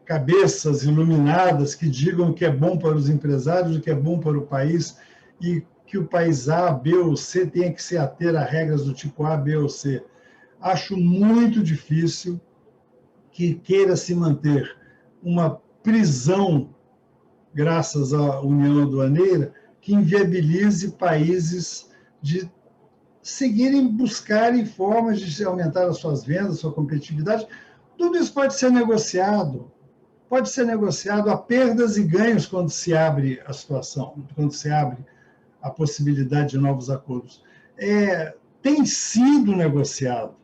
cabeças iluminadas que digam o que é bom para os empresários, o que é bom para o país, e que o país A, B ou C tenha que se ater a regras do tipo A, B ou C. Acho muito difícil que queira se manter uma prisão, graças à União Aduaneira, que inviabilize países de buscarem formas de aumentar as suas vendas, sua competitividade. Tudo isso pode ser negociado a perdas e ganhos quando se abre a situação, quando se abre a possibilidade de novos acordos. Tem sido negociado.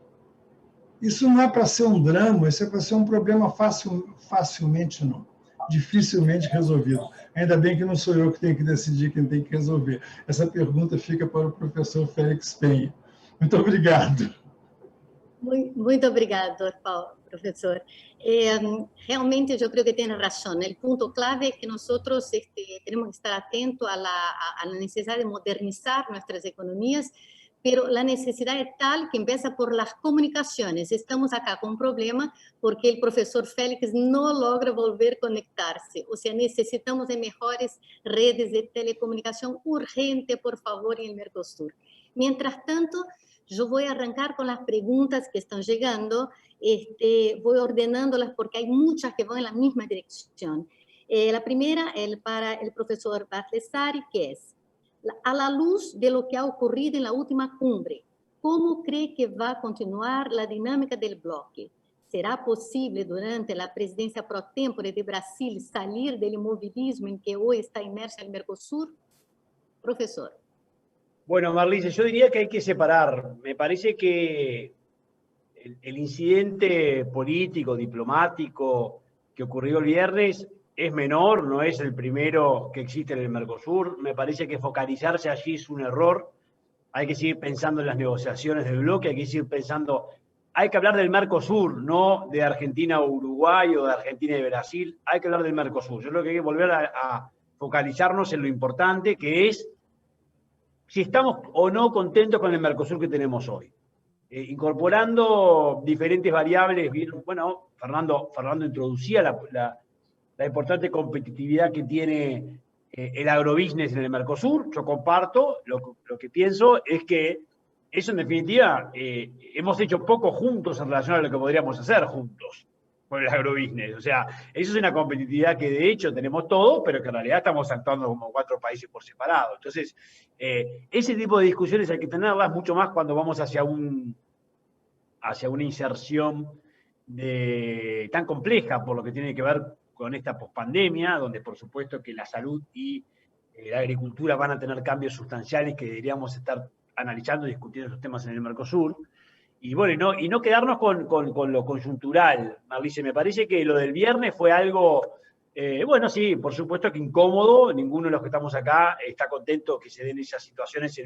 Isso não é para ser um drama, isso é para ser um problema facilmente não. Dificilmente resolvido. Ainda bem que não sou eu que tenho que decidir quem tem que resolver. Essa pergunta fica para o professor Félix Penha. Muito obrigado. Muito obrigado, professor. Realmente, eu creio que tem razão. O ponto clave é que nós temos que estar atentos à necessidade de modernizar nossas economias, pero la necesidad es tal que empieza por las comunicaciones. Estamos acá con un problema porque el profesor Félix no logra volver a conectarse. O sea, necesitamos de mejores redes de telecomunicación urgente, por favor, en el Mercosur. Mientras tanto, yo voy a arrancar con las preguntas que están llegando. Voy ordenándolas porque hay muchas que van en la misma dirección. La primera es para el profesor Baldassarri, que es: a la luz de lo que ha ocurrido en la última cumbre, ¿cómo cree que va a continuar la dinámica del bloque? ¿Será posible durante la presidencia pro tempore de Brasil salir del inmovilismo en que hoy está inmerso el Mercosur? Profesor. Bueno, Marlise, yo diría que hay que separar. Me parece que el incidente político, diplomático que ocurrió el viernes es menor, no es el primero que existe en el Mercosur. Me parece que focalizarse allí es un error. Hay que seguir pensando en las negociaciones del bloque, hay que seguir pensando, hay que hablar del Mercosur, no de Argentina o Uruguay o de Argentina y Brasil, hay que hablar del Mercosur. Yo creo que hay que volver a focalizarnos en lo importante, que es si estamos o no contentos con el Mercosur que tenemos hoy. Incorporando diferentes variables, bueno, Fernando introducía la importante competitividad que tiene el agrobusiness en el Mercosur. Yo comparto, lo que pienso es que eso en definitiva hemos hecho poco juntos en relación a lo que podríamos hacer juntos con el agrobusiness. O sea, eso es una competitividad que de hecho tenemos todos, pero que en realidad estamos actuando como 4 países por separado. Entonces, ese tipo de discusiones hay que tenerlas mucho más cuando vamos hacia una inserción tan compleja por lo que tiene que ver con esta pospandemia, donde por supuesto que la salud y la agricultura van a tener cambios sustanciales que deberíamos estar analizando y discutiendo esos temas en el Mercosur. Y bueno, y no quedarnos con lo coyuntural, Marlise. Me parece que lo del viernes fue algo, bueno, sí, por supuesto que incómodo. Ninguno de los que estamos acá está contento que se den esas situaciones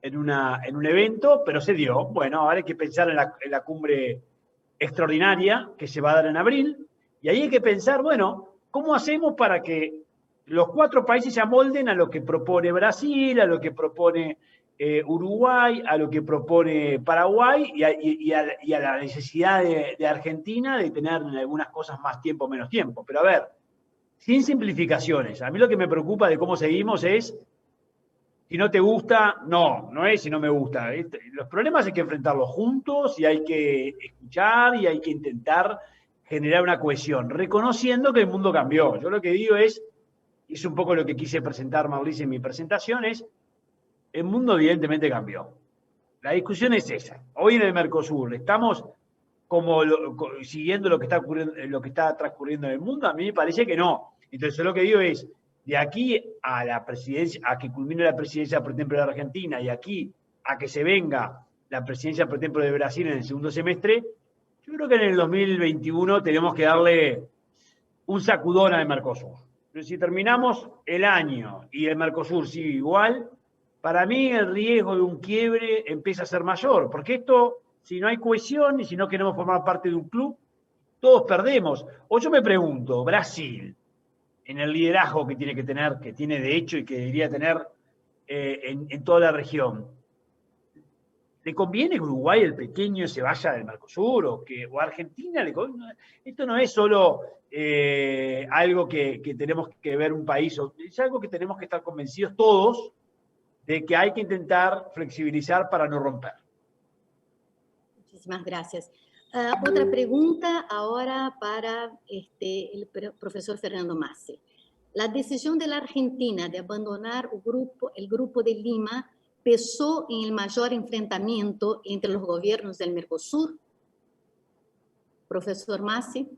en un evento, pero se dio. Bueno, ahora hay que pensar en la cumbre extraordinaria que se va a dar en abril. Y ahí hay que pensar, bueno, ¿cómo hacemos para que los 4 países se amolden a lo que propone Brasil, a lo que propone Uruguay, a lo que propone Paraguay y a la necesidad de Argentina de tener en algunas cosas más tiempo, menos tiempo. Pero a ver, sin simplificaciones. A mí lo que me preocupa de cómo seguimos es, si no te gusta, no es si no me gusta. Los problemas hay que enfrentarlos juntos y hay que escuchar y hay que intentar generar una cohesión, reconociendo que el mundo cambió. Yo lo que digo es un poco lo que quise presentar, Mauricio, en mi presentación, es el mundo evidentemente cambió. La discusión es esa. Hoy en el Mercosur estamos siguiendo lo que está ocurriendo, lo que está transcurriendo en el mundo. A mí me parece que no. Entonces yo lo que digo es, de aquí a la presidencia, a que culmine la presidencia, por ejemplo, de Argentina, y aquí a que se venga la presidencia, por ejemplo, de Brasil en el segundo semestre, yo creo que en el 2021 tenemos que darle un sacudón al Mercosur. Pero si terminamos el año y el Mercosur sigue igual, para mí el riesgo de un quiebre empieza a ser mayor, porque esto, si no hay cohesión y si no queremos formar parte de un club, todos perdemos. O yo me pregunto, Brasil, en el liderazgo que tiene que tener, que tiene de hecho y que debería tener en toda la región, ¿le conviene que Uruguay, el pequeño, se vaya del Mercosur o a Argentina? Esto no es solo algo que tenemos que ver un país, es algo que tenemos que estar convencidos todos de que hay que intentar flexibilizar para no romper. Muchísimas gracias. Otra pregunta ahora para el profesor Fernando Massi. La decisión de la Argentina de abandonar el grupo de Lima pesó en el mayor enfrentamiento entre los gobiernos del Mercosur. Profesor Massi,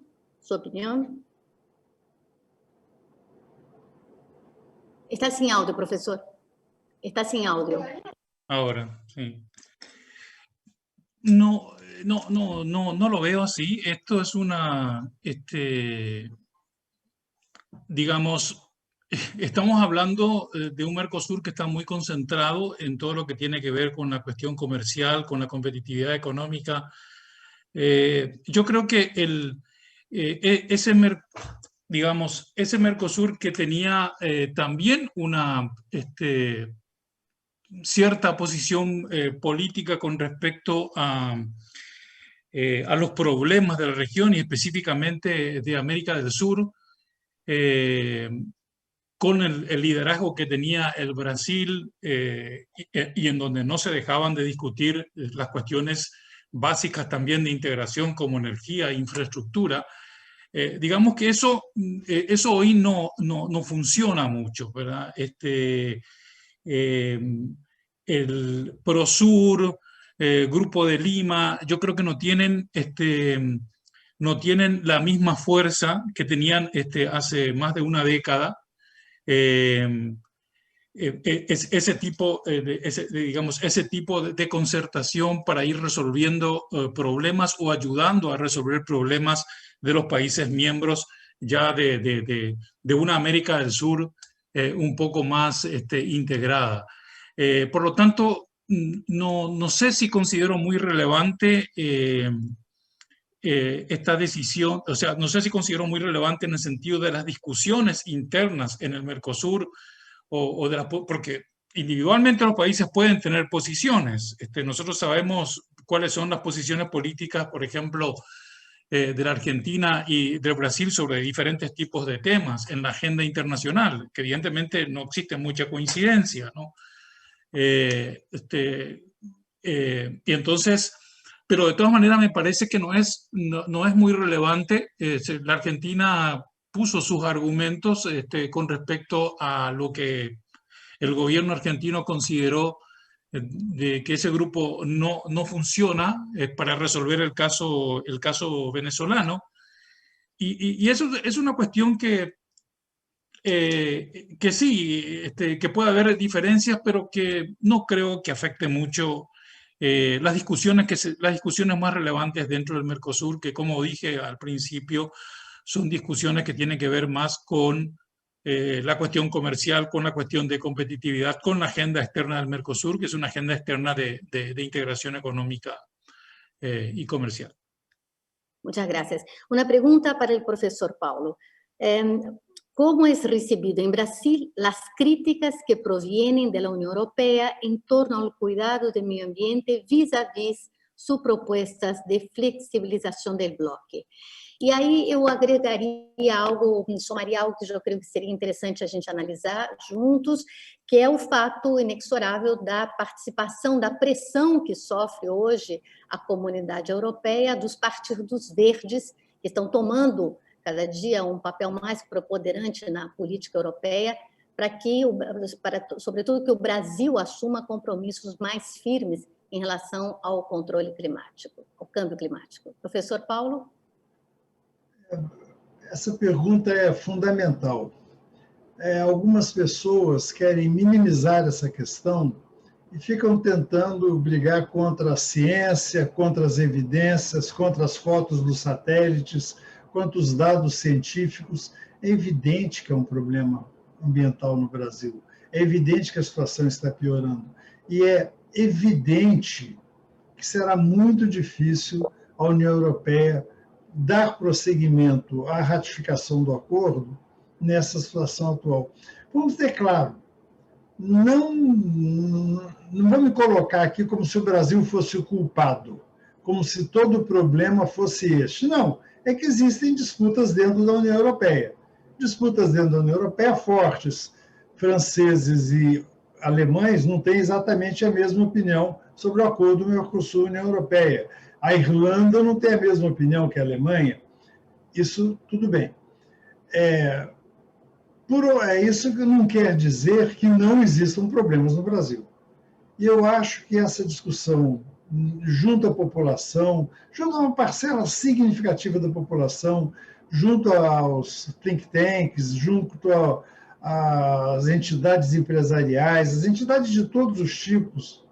su opinión. Está sin audio, profesor. Está sin audio. Ahora, sí. No lo veo así. Esto es digamos, estamos hablando de un Mercosur que está muy concentrado en todo lo que tiene que ver con la cuestión comercial, con la competitividad económica. Yo creo que ese Mercosur que tenía también una cierta posición política con respecto a los problemas de la región y específicamente de América del Sur, con el liderazgo que tenía el Brasil y en donde no se dejaban de discutir las cuestiones básicas también de integración como energía e infraestructura. Digamos que eso hoy no funciona mucho, ¿verdad? El Prosur, Grupo de Lima, yo creo que no tienen la misma fuerza que tenían hace más de una década. Ese tipo de concertación para ir resolviendo problemas o ayudando a resolver problemas de los países miembros ya de una América del Sur un poco más integrada. Por lo tanto, no sé si considero muy relevante esta decisión, o sea, no sé si considero muy relevante en el sentido de las discusiones internas en el Mercosur, porque individualmente los países pueden tener posiciones. Nosotros sabemos cuáles son las posiciones políticas, por ejemplo, de la Argentina y del Brasil sobre diferentes tipos de temas en la agenda internacional, que evidentemente no existe mucha coincidencia, ¿no? Y entonces, pero de todas maneras me parece que no es muy relevante. La Argentina puso sus argumentos con respecto a lo que el gobierno argentino consideró de que ese grupo no funciona para resolver el caso venezolano. Y eso es una cuestión que sí, que puede haber diferencias, pero que no creo que afecte mucho las discusiones más relevantes dentro del Mercosur, que como dije al principio, son discusiones que tienen que ver más con la cuestión comercial, con la cuestión de competitividad, con la agenda externa del Mercosur, que es una agenda externa de integración económica y comercial. Muchas gracias. Una pregunta para el profesor Paulo. ¿Cómo es recibido en Brasil las críticas que provienen de la Unión Europea en torno al cuidado del medio ambiente vis-a-vis sus propuestas de flexibilização do bloco? E aí eu agregaria algo, somaria algo que eu creio que seria interessante a gente analisar juntos, que é o fato inexorável da participação, da pressão que sofre hoje a comunidade europeia dos partidos verdes, que estão tomando cada dia um papel mais preponderante na política europeia, sobretudo, que o Brasil assuma compromissos mais firmes em relação ao controle climático, ao câmbio climático. Professor Paulo? Essa pergunta é fundamental. Algumas pessoas querem minimizar essa questão e ficam tentando brigar contra a ciência, contra as evidências, contra as fotos dos satélites, quanto os dados científicos. É evidente que é um problema ambiental no Brasil. É evidente que a situação está piorando. E é evidente que será muito difícil a União Europeia dar prosseguimento à ratificação do acordo nessa situação atual. Vamos ter claro, não vou me colocar aqui como se o Brasil fosse o culpado, como se todo o problema fosse este. Não, é que existem disputas dentro da União Europeia. Disputas dentro da União Europeia fortes. Franceses e alemães não têm exatamente a mesma opinião sobre o acordo Mercosul-União Europeia. A Irlanda não tem a mesma opinião que a Alemanha. Isso, tudo bem. Isso que não quer dizer que não existam problemas no Brasil. E eu acho que essa discussão junto à população, junto a uma parcela significativa da população, junto aos think tanks, junto às entidades empresariais, as entidades de todos os tipos,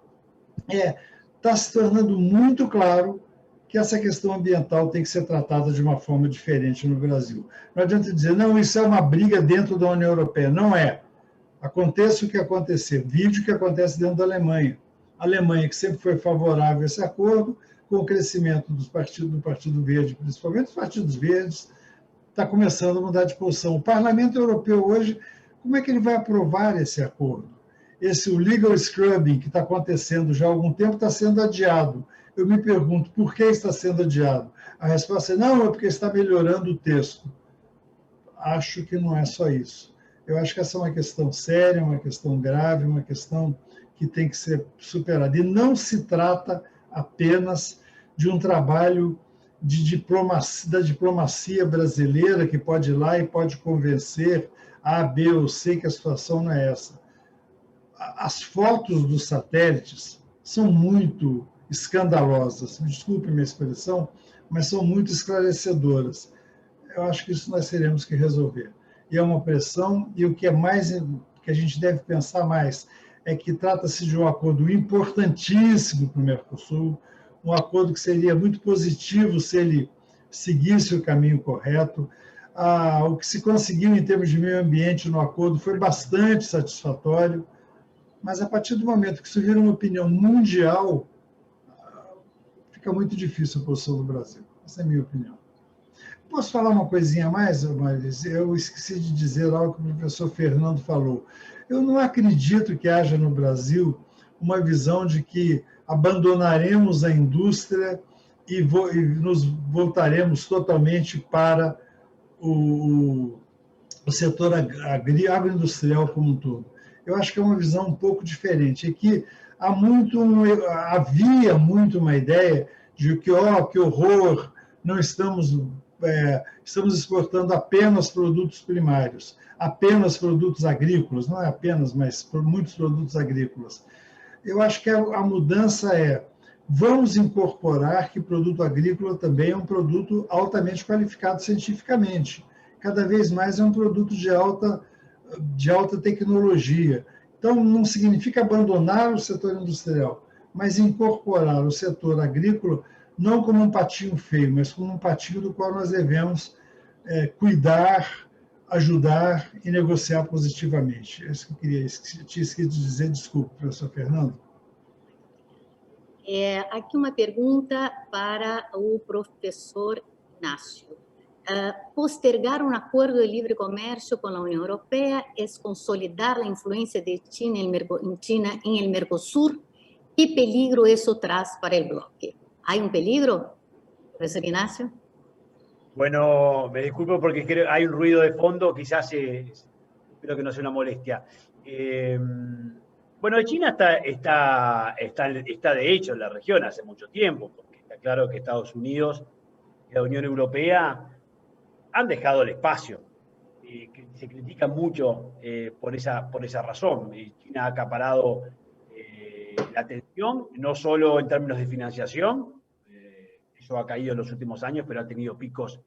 está se tornando muito claro que essa questão ambiental tem que ser tratada de uma forma diferente no Brasil. Não adianta dizer, não, isso é uma briga dentro da União Europeia. Não é. Aconteça o que acontecer. Vide o que acontece dentro da Alemanha. A Alemanha, que sempre foi favorável a esse acordo, com o crescimento do Partido Verde, principalmente os partidos verdes, está começando a mudar de posição. O Parlamento Europeu hoje, como é que ele vai aprovar esse acordo? O legal scrubbing que está acontecendo já há algum tempo está sendo adiado. Eu me pergunto, por que está sendo adiado? A resposta é, não, é porque está melhorando o texto. Acho que não é só isso. Eu acho que essa é uma questão séria, uma questão grave, uma questão que tem que ser superada. E não se trata apenas de um trabalho da diplomacia brasileira, que pode ir lá e pode convencer A, B ou C que a situação não é essa. As fotos dos satélites são muito escandalosas, desculpe minha expressão, mas são muito esclarecedoras. Eu acho que isso nós teremos que resolver. E é uma pressão, e o que é mais que a gente deve pensar mais é que trata-se de um acordo importantíssimo para o Mercosul, um acordo que seria muito positivo se ele seguisse o caminho correto. O que se conseguiu em termos de meio ambiente no acordo foi bastante satisfatório, mas a partir do momento que isso vira uma opinião mundial, fica muito difícil a posição do Brasil. Essa é a minha opinião. Posso falar uma coisinha a mais, Maris? Eu esqueci de dizer algo que o professor Fernando falou. Eu não acredito que haja no Brasil uma visão de que abandonaremos a indústria e nos voltaremos totalmente para o setor agroindustrial como um todo. Eu acho que é uma visão um pouco diferente. É que havia muito uma ideia de que horror, não estamos exportando apenas produtos primários, apenas produtos agrícolas, não é apenas, mas muitos produtos agrícolas. Eu acho que a mudança vamos incorporar que produto agrícola também é um produto altamente qualificado cientificamente. Cada vez mais é um produto de alta tecnologia. Então, não significa abandonar o setor industrial, mas incorporar o setor agrícola não como um patinho feio, mas como um patinho do qual nós devemos cuidar, ajudar e negociar positivamente. É isso que eu tinha esquecido de dizer. Desculpe, professor Fernando. Aqui uma pergunta para o professor Inácio. postergar un acuerdo de libre comercio con la Unión Europea es consolidar la influencia de China en el Mercosur. ¿Qué peligro eso trae para el bloque? ¿Hay un peligro, profesor Ignacio? Bueno, me disculpo porque creo hay un ruido de fondo, quizás espero que no sea una molestia. Bueno, China está de hecho en la región hace mucho tiempo, porque está claro que Estados Unidos y la Unión Europea han dejado el espacio. Se critica mucho por esa razón. China ha acaparado la atención, no solo en términos de financiación, eso ha caído en los últimos años, pero ha tenido picos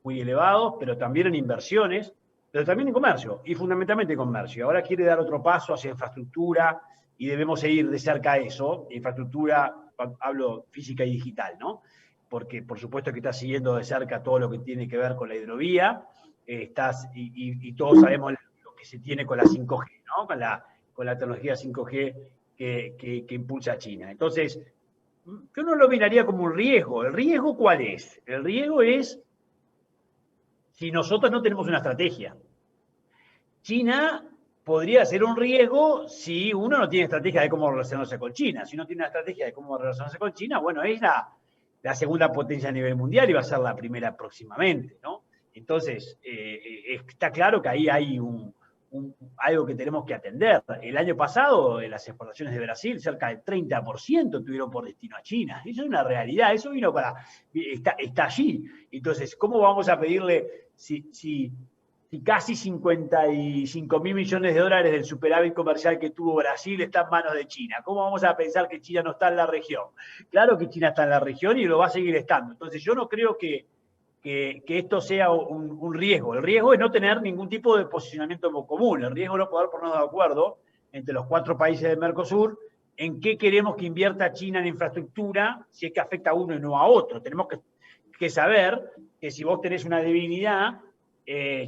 muy elevados, pero también en inversiones, pero también en comercio, y fundamentalmente en comercio. Ahora quiere dar otro paso hacia infraestructura, y debemos seguir de cerca eso, infraestructura, hablo física y digital, ¿no? Porque por supuesto que está siguiendo de cerca todo lo que tiene que ver con la hidrovía, y todos sabemos lo que se tiene con la 5G, ¿no? Con la tecnología 5G que impulsa China. Entonces, yo no lo miraría como un riesgo. ¿El riesgo cuál es? El riesgo es si nosotros no tenemos una estrategia. China podría ser un riesgo si uno no tiene estrategia de cómo relacionarse con China. Si uno tiene una estrategia de cómo relacionarse con China, bueno, es la segunda potencia a nivel mundial y va a ser la primera próximamente, ¿no? Entonces, está claro que ahí hay algo que tenemos que atender. El año pasado, las exportaciones de Brasil, cerca del 30% tuvieron por destino a China. Eso es una realidad, eso vino está allí. Entonces, ¿cómo vamos a pedirle, si casi 55.000 millones de dólares del superávit comercial que tuvo Brasil está en manos de China? ¿Cómo vamos a pensar que China no está en la región? Claro que China está en la región y lo va a seguir estando. Entonces, yo no creo que esto sea un riesgo. El riesgo es no tener ningún tipo de posicionamiento común. El riesgo es no poder ponernos de acuerdo entre los 4 países del Mercosur en qué queremos que invierta China en infraestructura, si es que afecta a uno y no a otro. Tenemos que saber que si vos tenés una debilidad,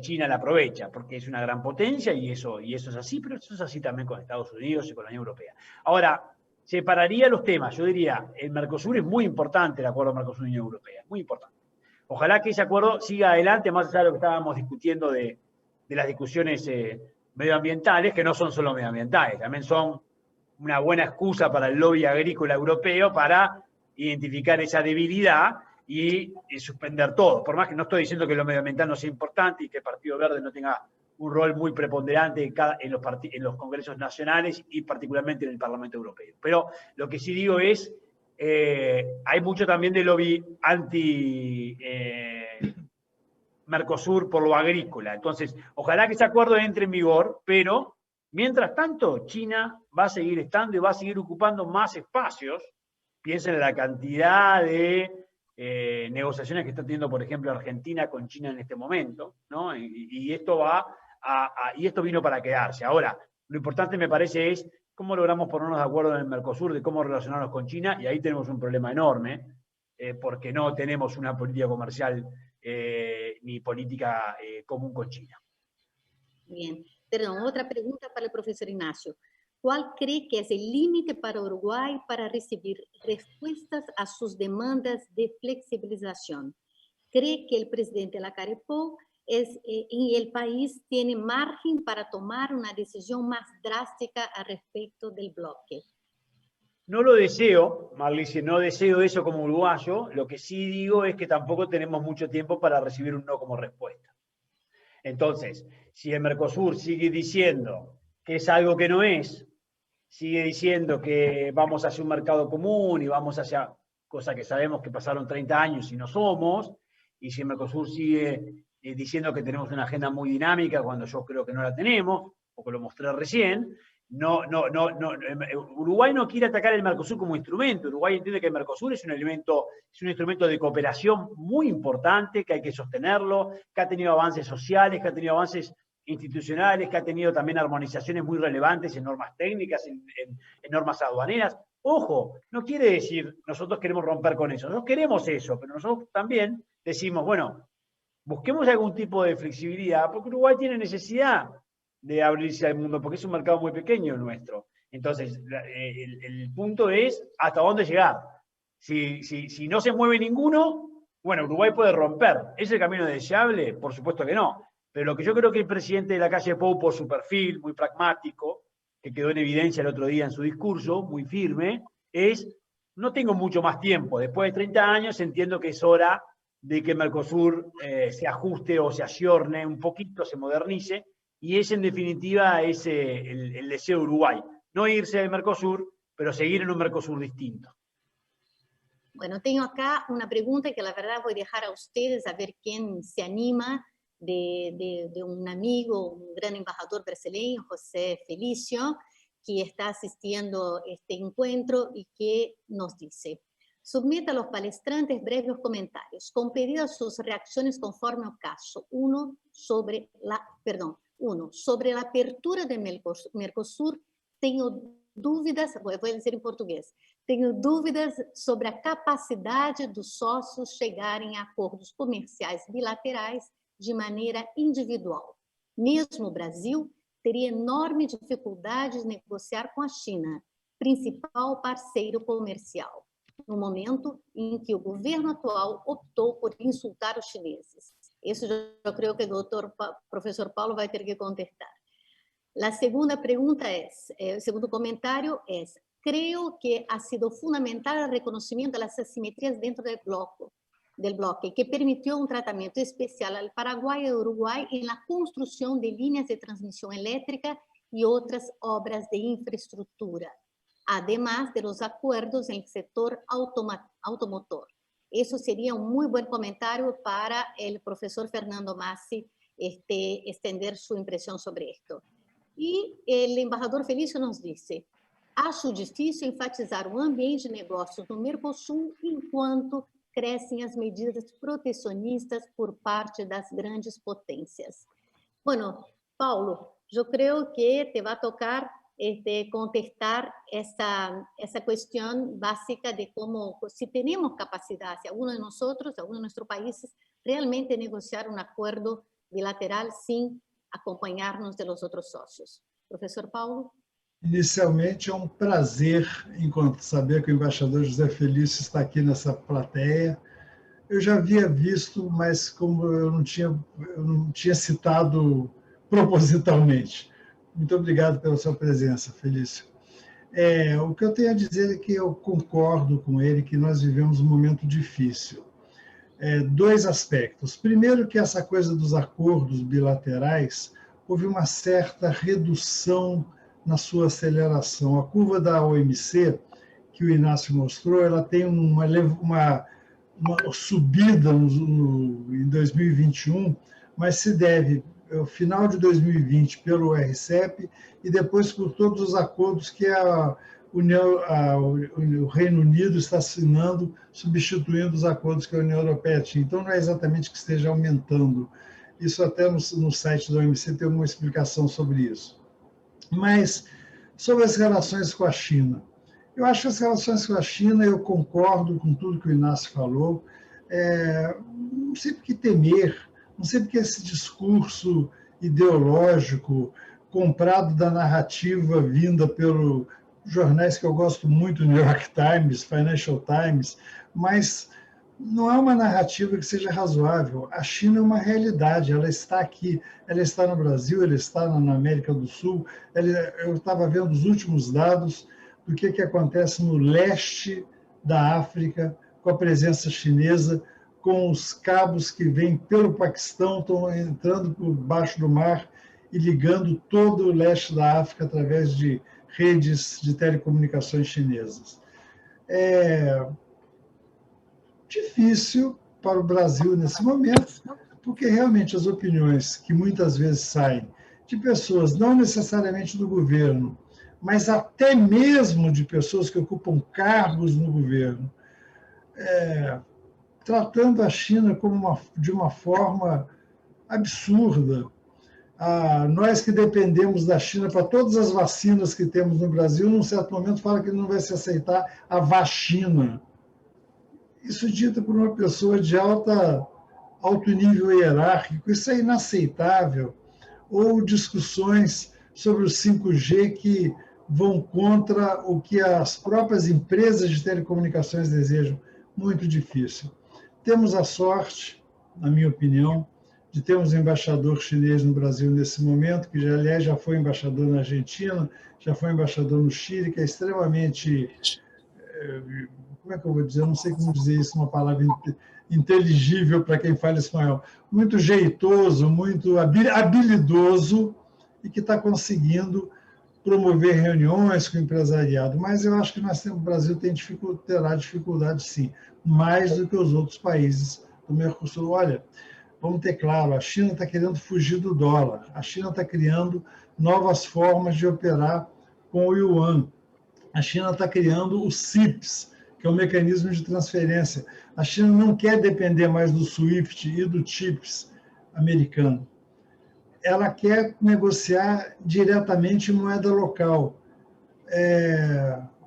China la aprovecha, porque es una gran potencia y eso es así, pero eso es así también con Estados Unidos y con la Unión Europea. Ahora, separaría los temas. Yo diría, el Mercosur es muy importante, el acuerdo Mercosur-Unión Europea, muy importante. Ojalá que ese acuerdo siga adelante, más allá de lo que estábamos discutiendo de las discusiones medioambientales, que no son solo medioambientales, también son una buena excusa para el lobby agrícola europeo para identificar esa debilidad y suspender todo. Por más que no estoy diciendo que lo medioambiental no sea importante y que el Partido Verde no tenga un rol muy preponderante en los congresos nacionales y particularmente en el Parlamento Europeo. Pero lo que sí digo es, hay mucho también de lobby anti-Mercosur por lo agrícola. Entonces, ojalá que ese acuerdo entre en vigor, pero mientras tanto, China va a seguir estando y va a seguir ocupando más espacios. Piensen en la cantidad de negociaciones que está teniendo, por ejemplo, Argentina con China en este momento, ¿no? Y esto vino para quedarse. Ahora, lo importante me parece es cómo logramos ponernos de acuerdo en el Mercosur de cómo relacionarnos con China, y ahí tenemos un problema enorme, porque no tenemos una política comercial ni política común con China. Bien, perdón, otra pregunta para el profesor Ignacio. ¿Cuál cree que es el límite para Uruguay para recibir respuestas a sus demandas de flexibilización? ¿Cree que el presidente Lacalle-Pou y el país tiene margen para tomar una decisión más drástica al respecto del bloque? No lo deseo, Marlice, no deseo eso como uruguayo. Lo que sí digo es que tampoco tenemos mucho tiempo para recibir un no como respuesta. Entonces, si el Mercosur sigue diciendo que es algo que no es, sigue diciendo que vamos hacia un mercado común y vamos hacia cosa que sabemos que pasaron 30 años y no somos, y si el Mercosur sigue diciendo que tenemos una agenda muy dinámica cuando yo creo que no la tenemos, porque lo mostré recién, Uruguay no quiere atacar el Mercosur como instrumento. Uruguay entiende que el Mercosur es un instrumento de cooperación muy importante, que hay que sostenerlo, que ha tenido avances sociales, que ha tenido avances institucionales, que ha tenido también armonizaciones muy relevantes en normas técnicas, en normas aduaneras. Ojo, no quiere decir nosotros queremos romper con eso, nosotros queremos eso, pero nosotros también decimos, bueno, busquemos algún tipo de flexibilidad, porque Uruguay tiene necesidad de abrirse al mundo, porque es un mercado muy pequeño el nuestro. Entonces, el punto es hasta dónde llegar. Si no se mueve ninguno, Bueno, Uruguay puede romper. ¿Es el camino deseable? Por supuesto que no. Pero lo que yo creo que el presidente de la calle Pou, por su perfil muy pragmático, que quedó en evidencia el otro día en su discurso, muy firme, es, no tengo mucho más tiempo. Después de 30 años entiendo que es hora de que Mercosur se ajuste o se ayorne un poquito, se modernice, y ese en definitiva es el deseo de Uruguay. No irse del Mercosur, pero seguir en un Mercosur distinto. Bueno, tengo acá una pregunta que la verdad voy a dejar a ustedes a ver quién se anima, de un amigo, un gran embajador brasileño, José Felício, que está asistiendo a este encuentro y que nos dice: submeta a los palestrantes breves comentarios, con pedido a sus reacciones conforme al caso. Uno, sobre la apertura de Mercosur, tenho dúvidas, vou dizer em português, tenho dúvidas sobre a capacidade dos sócios chegarem a acordos comerciais bilaterais de maneira individual. Mesmo o Brasil teria enorme dificuldade de negociar com a China, principal parceiro comercial, no momento em que o governo atual optou por insultar os chineses. Isso eu creio que o professor Paulo vai ter que contestar. A segunda pergunta o segundo comentário é: creo que ha sido fundamental el reconocimiento de las asimetrías dentro del bloque, que permitió un tratamiento especial al Paraguay y Uruguay en la construcción de líneas de transmisión eléctrica y otras obras de infraestructura, además de los acuerdos en el sector automotor. Eso sería un muy buen comentario para el profesor Fernando Massi extender su impresión sobre esto. Y el embajador Felício nos dice: acho difícil enfatizar o ambiente de negócios no Mercosul enquanto crescem as medidas protecionistas por parte das grandes potências. Bueno, Paulo, eu creio que te vai tocar contestar essa questão básica de como, se temos capacidade, se alguno de nós, alguno de nossos países, realmente negociar um acordo bilateral sem acompanhar-nos de los outros sócios. Professor Paulo? Inicialmente, é um prazer saber que o embaixador José Felício está aqui nessa plateia. Eu já havia visto, mas como eu não tinha citado propositalmente. Muito obrigado pela sua presença, Felício. O que eu tenho a dizer é que eu concordo com ele que nós vivemos um momento difícil. Dois aspectos. Primeiro, que essa coisa dos acordos bilaterais, houve uma certa redução na sua aceleração. A curva da OMC, que o Inácio mostrou, ela tem uma subida em 2021, mas se deve ao final de 2020 pelo RCEP e depois por todos os acordos que o Reino Unido está assinando, substituindo os acordos que a União Europeia tinha. Então, não é exatamente que esteja aumentando. Isso até no site da OMC tem uma explicação sobre isso. Mas, sobre as relações com a China, eu acho que as relações com a China, eu concordo com tudo que o Inácio falou, não sei por que temer, não sei por que esse discurso ideológico comprado da narrativa vinda pelos jornais que eu gosto muito, New York Times, Financial Times, mas não é uma narrativa que seja razoável. A China é uma realidade, ela está aqui, ela está no Brasil, ela está na América do Sul. Eu estava vendo os últimos dados do que acontece no leste da África, com a presença chinesa, com os cabos que vêm pelo Paquistão, estão entrando por baixo do mar e ligando todo o leste da África através de redes de telecomunicações chinesas. É difícil para o Brasil nesse momento, porque realmente as opiniões que muitas vezes saem de pessoas, não necessariamente do governo, mas até mesmo de pessoas que ocupam cargos no governo, tratando a China de uma forma absurda. Nós que dependemos da China para todas as vacinas que temos no Brasil, num certo momento fala que não vai se aceitar a vacina. Isso dito por uma pessoa de alto nível hierárquico, isso é inaceitável. Ou discussões sobre o 5G que vão contra o que as próprias empresas de telecomunicações desejam. Muito difícil. Temos a sorte, na minha opinião, de termos um embaixador chinês no Brasil nesse momento, que, aliás, já foi embaixador na Argentina, já foi embaixador no Chile, que é extremamente... Como é que eu vou dizer? Eu não sei como dizer isso, uma palavra inteligível para quem fala espanhol. Muito jeitoso, muito habilidoso e que está conseguindo promover reuniões com o empresariado. Mas eu acho que o Brasil terá dificuldade, sim, mais do que os outros países do Mercosul. Olha, vamos ter claro, a China está querendo fugir do dólar, a China está criando novas formas de operar com o yuan, a China está criando o CIPS, que é o mecanismo de transferência. A China não quer depender mais do SWIFT e do CHIPS americano. Ela quer negociar diretamente em moeda local.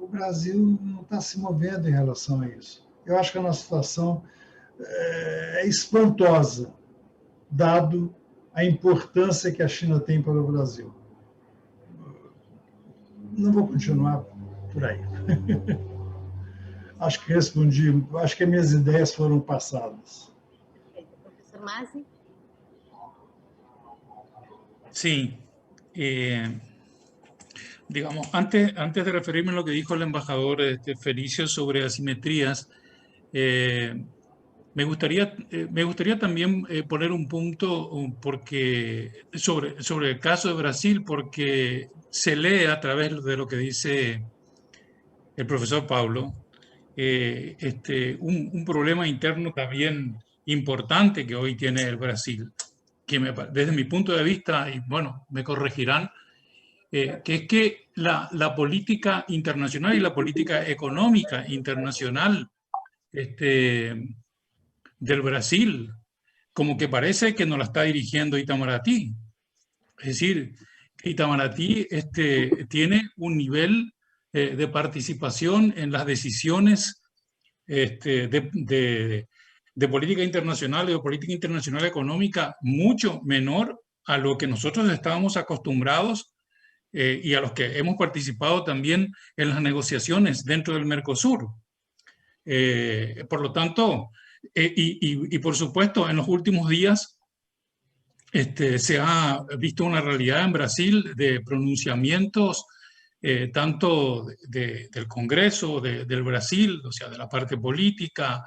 O Brasil não está se movendo em relação a isso. Eu acho que a nossa situação é espantosa, dado a importância que a China tem para o Brasil. Não vou continuar por aí. Acho que respondi, acho que minhas ideias foram passadas. Perfeito. Professor Masi? Sí. Digamos, antes de referirme a lo que dijo el embajador Felicio sobre asimetrías, me gustaría también poner un punto sobre el caso de Brasil, porque se lee a través de lo que dice el profesor Pablo, un problema interno también importante que hoy tiene el Brasil, que desde mi punto de vista, y bueno, me corregirán, que es que la política internacional y la política económica internacional del Brasil, como que parece que no la está dirigiendo Itamaraty. Es decir, Itamaraty tiene un nivel de participación en las decisiones de política internacional y de política internacional económica mucho menor a lo que nosotros estábamos acostumbrados y a los que hemos participado también en las negociaciones dentro del Mercosur. Por lo tanto, y por supuesto, en los últimos días se ha visto una realidad en Brasil de pronunciamientos tanto del Congreso del Brasil, o sea, de la parte política,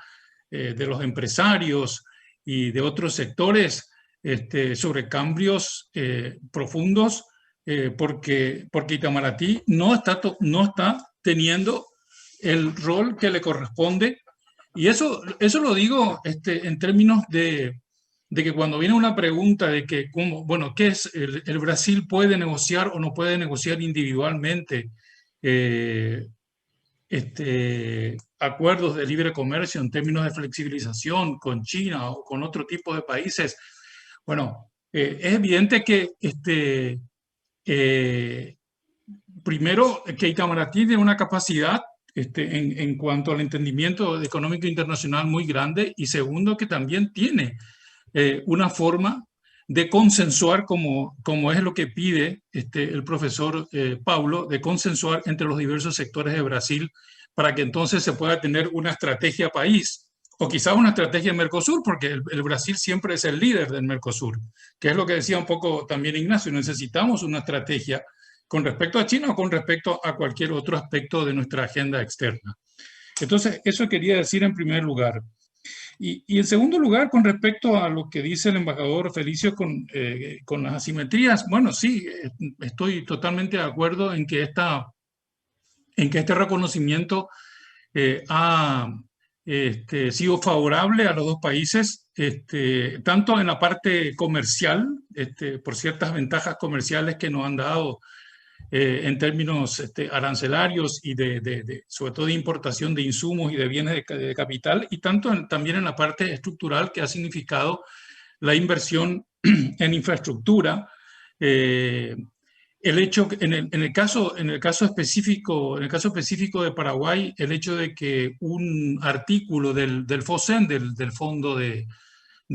de los empresarios y de otros sectores sobre cambios profundos, porque Itamaraty no está teniendo el rol que le corresponde. Y eso lo digo en términos de que cuando viene una pregunta de que, ¿qué es? ¿El Brasil puede negociar o no puede negociar individualmente acuerdos de libre comercio en términos de flexibilización con China o con otro tipo de países? Bueno, es evidente que primero que Itamaraty tiene una capacidad en cuanto al entendimiento económico internacional muy grande, y segundo que también tiene una forma de consensuar, como es lo que pide el profesor Paulo, de consensuar entre los diversos sectores de Brasil para que entonces se pueda tener una estrategia país, o quizás una estrategia Mercosur, porque el Brasil siempre es el líder del Mercosur, que es lo que decía un poco también Ignacio, necesitamos una estrategia con respecto a China o con respecto a cualquier otro aspecto de nuestra agenda externa. Entonces, eso quería decir en primer lugar. Y en segundo lugar, con respecto a lo que dice el embajador Felicio con las asimetrías, bueno, sí, estoy totalmente de acuerdo en que este reconocimiento ha sido favorable a los dos países, tanto en la parte comercial, por ciertas ventajas comerciales que nos han dado en términos arancelarios y sobre todo de importación de insumos y de bienes de capital, y también en la parte estructural que ha significado la inversión en infraestructura. El hecho, en el caso específico de Paraguay, el hecho de que un artículo del FOSEN, del Fondo de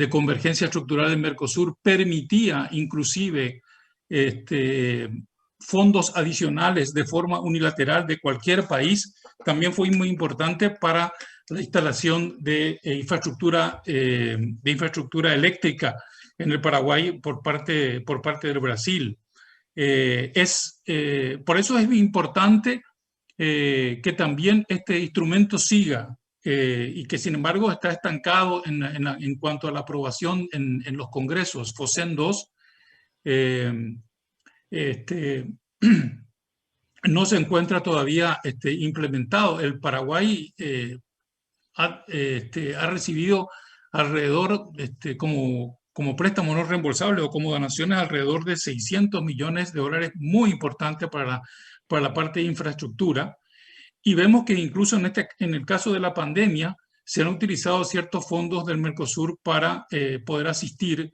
Convergencia Estructural del Mercosur, permitía inclusive fondos adicionales de forma unilateral de cualquier país, también fue muy importante para la instalación de infraestructura eléctrica en el Paraguay por parte del Brasil. Por eso es importante que también este instrumento siga y que sin embargo está estancado en cuanto a la aprobación en los congresos. FOSEN 2 no se encuentra todavía implementado. El Paraguay ha recibido alrededor, como préstamo no reembolsable o como donaciones, alrededor de $600 millones, muy importante para la parte de infraestructura. Y vemos que incluso en el caso de la pandemia se han utilizado ciertos fondos del Mercosur para poder asistir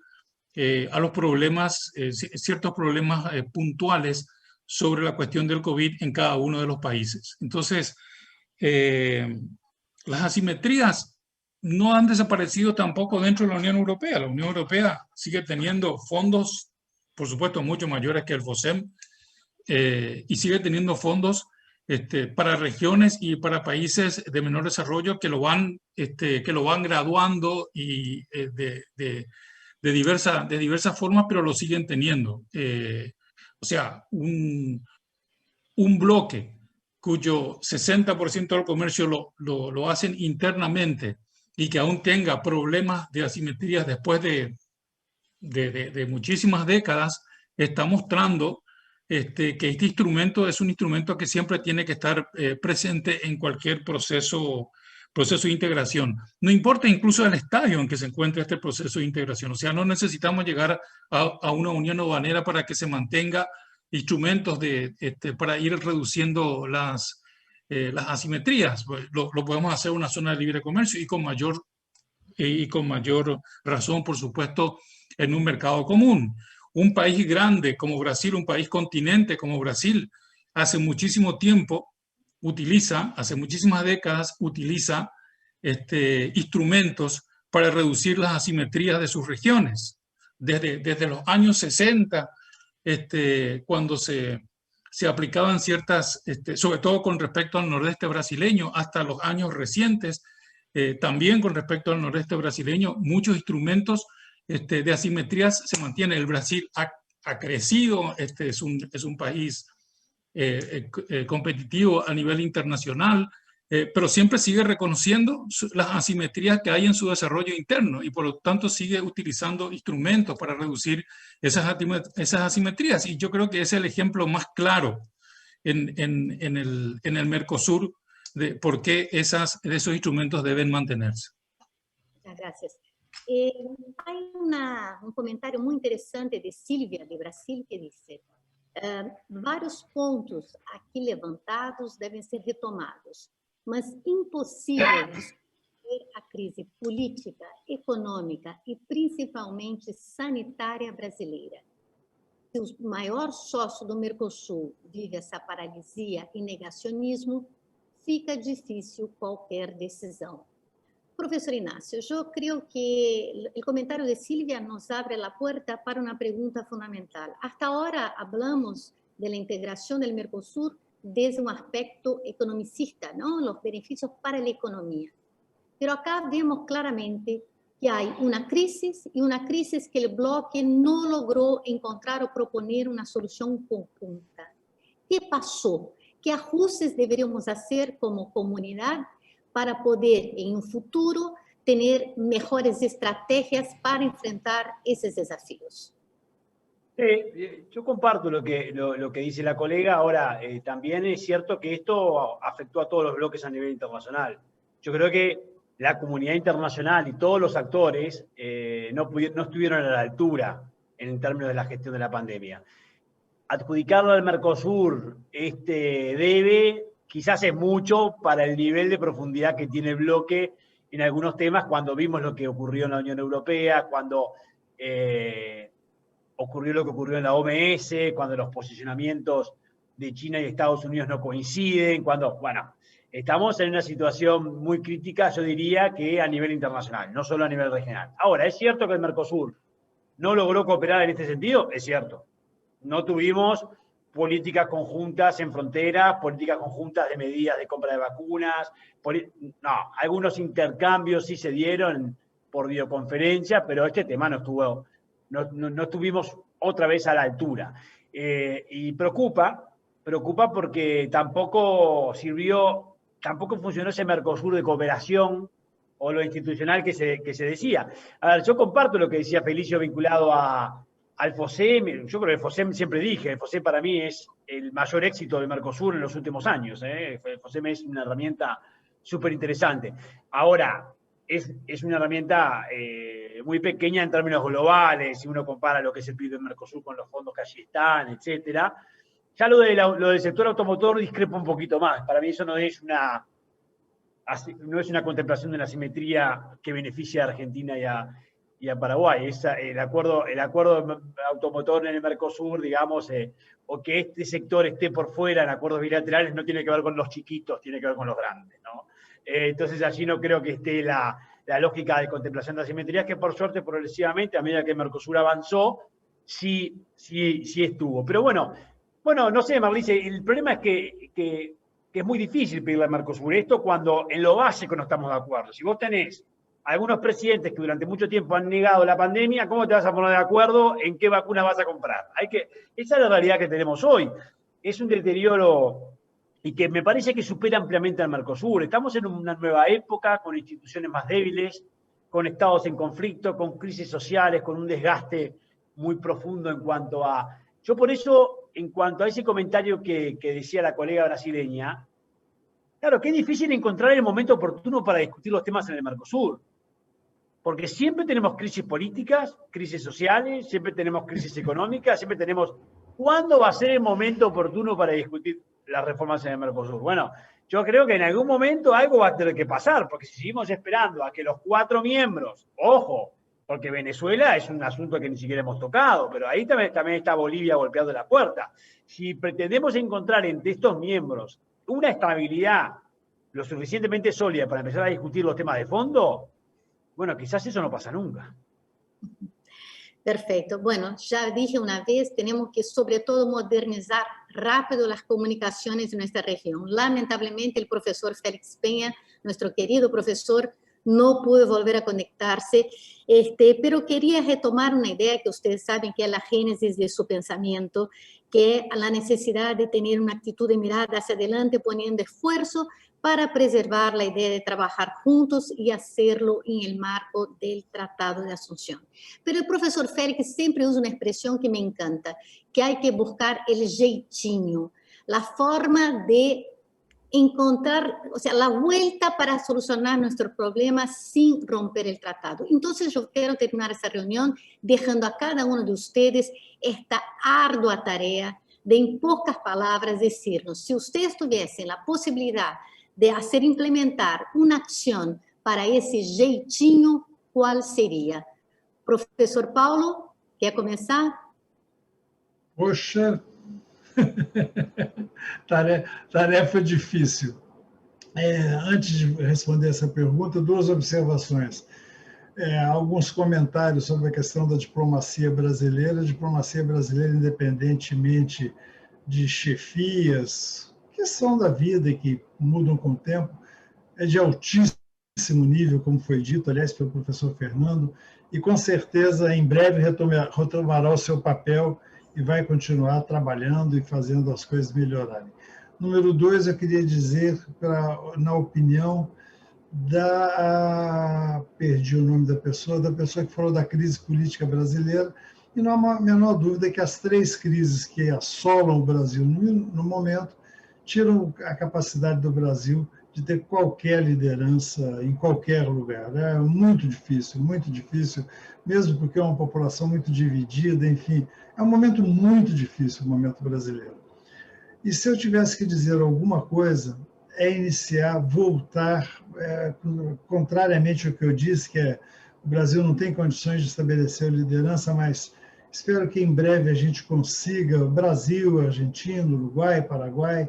a los problemas, ciertos problemas puntuales sobre la cuestión del COVID en cada uno de los países. Entonces, las asimetrías no han desaparecido tampoco dentro de la Unión Europea. La Unión Europea sigue teniendo fondos, por supuesto, mucho mayores que el FOSEM, y sigue teniendo fondos para regiones y para países de menor desarrollo que lo van graduando y de diversas formas, pero lo siguen teniendo. O sea, un bloque cuyo 60% del comercio lo hacen internamente y que aún tenga problemas de asimetrías después de muchísimas décadas, está mostrando que este instrumento es un instrumento que siempre tiene que estar presente en cualquier proceso de integración. No importa incluso el estadio en que se encuentre este proceso de integración. O sea, no necesitamos llegar a una unión aduanera para que se mantenga instrumentos para ir reduciendo las asimetrías. Lo podemos hacer en una zona de libre comercio y con mayor razón, por supuesto, en un mercado común. Un país grande como Brasil, un país continente como Brasil, hace muchísimo tiempo hace muchísimas décadas, utiliza instrumentos para reducir las asimetrías de sus regiones. Desde los años 60, cuando se aplicaban ciertas, sobre todo con respecto al nordeste brasileño, hasta los años recientes, también con respecto al nordeste brasileño, muchos instrumentos de asimetrías se mantienen. El Brasil ha crecido, es un país competitivo a nivel internacional, pero siempre sigue reconociendo las asimetrías que hay en su desarrollo interno y por lo tanto sigue utilizando instrumentos para reducir esas asimetrías. Y yo creo que es el ejemplo más claro en el Mercosur de por qué esos instrumentos deben mantenerse. Muchas gracias. Hay un comentario muy interesante de Silvia, de Brasil, que dice: vários pontos aqui levantados devem ser retomados, mas impossível discutir a crise política, econômica e principalmente sanitária brasileira. Se o maior sócio do Mercosul vive essa paralisia e negacionismo, fica difícil qualquer decisão. Profesor Ignacio, yo creo que el comentario de Silvia nos abre la puerta para una pregunta fundamental. Hasta ahora hablamos de la integración del Mercosur desde un aspecto economicista, ¿no? Los beneficios para la economía. Pero acá vemos claramente que hay una crisis y una crisis que el bloque no logró encontrar o proponer una solución conjunta. ¿Qué pasó? ¿Qué ajustes deberíamos hacer como comunidad para poder en un futuro tener mejores estrategias para enfrentar esos desafíos? Yo comparto lo que dice la colega. Ahora, también es cierto que esto afectó a todos los bloques a nivel internacional. Yo creo que la comunidad internacional y todos los actores no estuvieron a la altura en términos de la gestión de la pandemia. Adjudicarlo al Mercosur debe, quizás es mucho para el nivel de profundidad que tiene el bloque en algunos temas, cuando vimos lo que ocurrió en la Unión Europea, cuando ocurrió lo que ocurrió en la OMS, cuando los posicionamientos de China y Estados Unidos no coinciden, bueno, estamos en una situación muy crítica, yo diría que a nivel internacional, no solo a nivel regional. Ahora, ¿es cierto que el Mercosur no logró cooperar en este sentido? Es cierto. No tuvimos políticas conjuntas en fronteras, políticas conjuntas de medidas de compra de vacunas, no, algunos intercambios sí se dieron por videoconferencia, pero este tema no estuvimos otra vez a la altura. Y preocupa porque tampoco funcionó ese Mercosur de cooperación o lo institucional que se decía. A ver, yo comparto lo que decía Felicio vinculado al FOSEM. Yo creo que el FOSEM, siempre dije, el FOSEM para mí es el mayor éxito del Mercosur en los últimos años. El FOSEM es una herramienta súper interesante. Ahora, es una herramienta muy pequeña en términos globales, si uno compara lo que es el PIB del Mercosur con los fondos que allí están, etcétera. Ya lo del sector automotor discrepa un poquito más. Para mí eso no es una contemplación de una simetría que beneficia a Argentina y a Paraguay. El acuerdo automotor en el Mercosur, digamos, o que este sector esté por fuera en acuerdos bilaterales, no tiene que ver con los chiquitos, tiene que ver con los grandes, ¿no? Entonces allí no creo que esté la lógica de contemplación de asimetrías, que por suerte, progresivamente, a medida que el Mercosur avanzó, sí estuvo. Pero bueno, no sé, Marlice, el problema es que es muy difícil pedirle al Mercosur esto cuando en lo básico no estamos de acuerdo. Si vos tenés algunos presidentes que durante mucho tiempo han negado la pandemia, ¿cómo te vas a poner de acuerdo en qué vacuna vas a comprar? Esa es la realidad que tenemos hoy. Es un deterioro y que me parece que supera ampliamente al Mercosur. Estamos en una nueva época, con instituciones más débiles, con estados en conflicto, con crisis sociales, con un desgaste muy profundo en cuanto a... Yo por eso, en cuanto a ese comentario que decía la colega brasileña, claro, que es difícil encontrar el momento oportuno para discutir los temas en el Mercosur. Porque siempre tenemos crisis políticas, crisis sociales, siempre tenemos crisis económicas, siempre tenemos... ¿Cuándo va a ser el momento oportuno para discutir las reformas en el Mercosur? Bueno, yo creo que en algún momento algo va a tener que pasar, porque si seguimos esperando a que los 4 miembros, ojo, porque Venezuela es un asunto que ni siquiera hemos tocado, pero ahí también está Bolivia golpeando la puerta. Si pretendemos encontrar entre estos miembros una estabilidad lo suficientemente sólida para empezar a discutir los temas de fondo, bueno, quizás eso no pasa nunca. Perfecto. Bueno, ya dije una vez, tenemos que sobre todo modernizar rápido las comunicaciones en nuestra región. Lamentablemente el profesor Félix Peña, nuestro querido profesor, no pudo volver a conectarse, pero quería retomar una idea que ustedes saben que es la génesis de su pensamiento, que es la necesidad de tener una actitud de mirada hacia adelante, poniendo esfuerzo para preservar la idea de trabajar juntos y hacerlo en el marco del Tratado de Asunción. Pero el profesor Félix siempre usa una expresión que me encanta, que hay que buscar el jeitinho, la forma de encontrar, o sea, la vuelta para solucionar nuestros problemas sin romper el tratado. Entonces yo quiero terminar esta reunión dejando a cada uno de ustedes esta ardua tarea de en pocas palabras decirnos, si ustedes tuviesen la posibilidad de hacer implementar una acción para ese jeitinho, ¿cuál sería? Profesor Paulo, ¿quer começar? Poxa, tarefa difícil. Antes de responder essa pergunta, 2 observações. Alguns comentários sobre a questão da diplomacia brasileira. A diplomacia brasileira, independentemente de chefias, que são da vida e que mudam com o tempo, é de altíssimo nível, como foi dito, aliás, pelo professor Fernando, e com certeza em breve retomará o seu papel e vai continuar trabalhando e fazendo as coisas melhorarem. Número 2, eu queria dizer, na opinião perdi o nome da pessoa que falou da crise política brasileira, e não há a menor dúvida que as 3 crises que assolam o Brasil no momento tiram a capacidade do Brasil de ter qualquer liderança em qualquer lugar. É muito difícil, mesmo porque é uma população muito dividida, enfim, é um momento muito difícil, o momento brasileiro. E se eu tivesse que dizer alguma coisa, voltar, contrariamente ao que eu disse, que o Brasil não tem condições de estabelecer liderança, mas espero que em breve a gente consiga, Brasil, Argentina, Uruguai, Paraguai,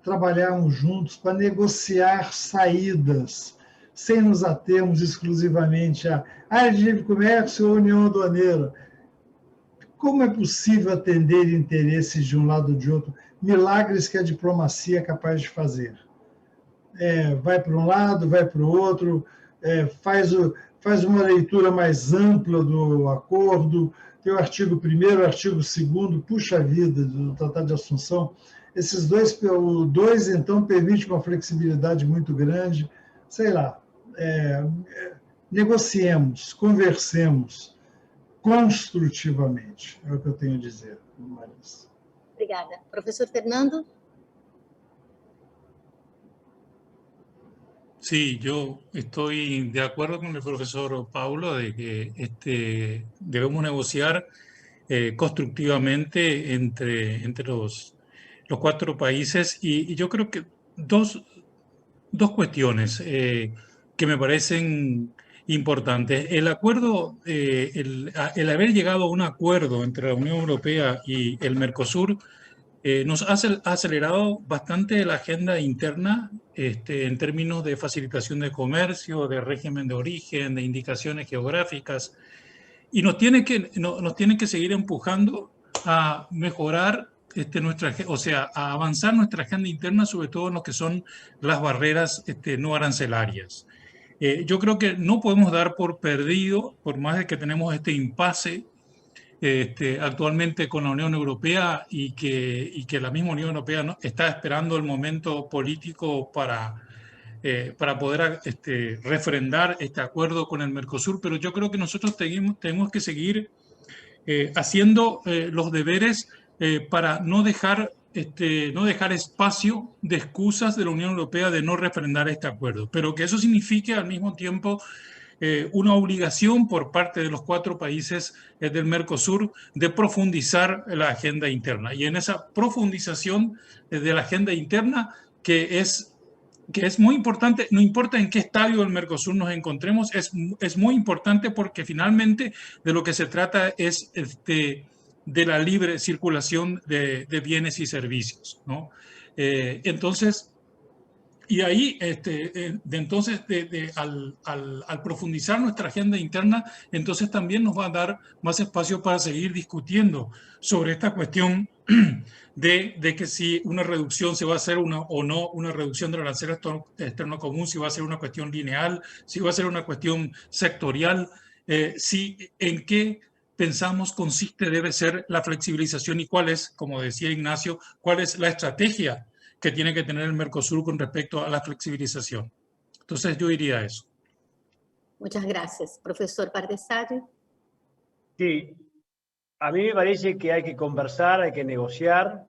trabalharmos juntos para negociar saídas, sem nos atermos exclusivamente à área de livre comércio ou união aduaneira. como é possível atender interesses de um lado ou de outro? Milagres que a diplomacia é capaz de fazer. Vai para um lado, vai para o outro, faz uma leitura mais ampla do acordo, tem o artigo 1º, o artigo 2º, puxa vida, do Tratado de Assunção. Esses o 2, então, permite uma flexibilidade muito grande. Sei lá, negociemos, conversemos construtivamente, é o que eu tenho a dizer, Marisa. Obrigada. Professor Fernando? Sí, yo estoy de acuerdo con el profesor Paulo de que debemos negociar constructivamente entre los 4 países y yo creo que dos cuestiones que me parecen importantes. El acuerdo, el haber llegado a un acuerdo entre la Unión Europea y el Mercosur nos ha acelerado bastante la agenda interna en términos de facilitación de comercio, de régimen de origen, de indicaciones geográficas, y nos tiene que seguir empujando a mejorar a avanzar nuestra agenda interna, sobre todo en lo que son las barreras no arancelarias. Yo creo que no podemos dar por perdido, por más de que tenemos este impasse actualmente con la Unión Europea y que la misma Unión Europea está esperando el momento político para poder refrendar este acuerdo con el Mercosur, pero yo creo que nosotros tenemos que seguir haciendo los deberes para no dejar espacio de excusas de la Unión Europea de no refrendar este acuerdo, pero que eso signifique al mismo tiempo una obligación por parte de los 4 países del Mercosur de profundizar la agenda interna. Y en esa profundización de la agenda interna, que es muy importante, no importa en qué estadio del Mercosur nos encontremos, es muy importante porque finalmente de lo que se trata es de la libre circulación de bienes y servicios, ¿no? Entonces, y ahí, al profundizar nuestra agenda interna, entonces también nos va a dar más espacio para seguir discutiendo sobre esta cuestión de que si una reducción se va a hacer o no una reducción del arancel externo común, si va a ser una cuestión lineal, si va a ser una cuestión sectorial, en qué pensamos consiste debe ser la flexibilización y cuál es, como decía Ignacio, cuál es la estrategia que tiene que tener el Mercosur con respecto a la flexibilización. Entonces yo diría eso. Muchas gracias. Profesor Pardesari. Sí, a mí me parece que hay que conversar, hay que negociar,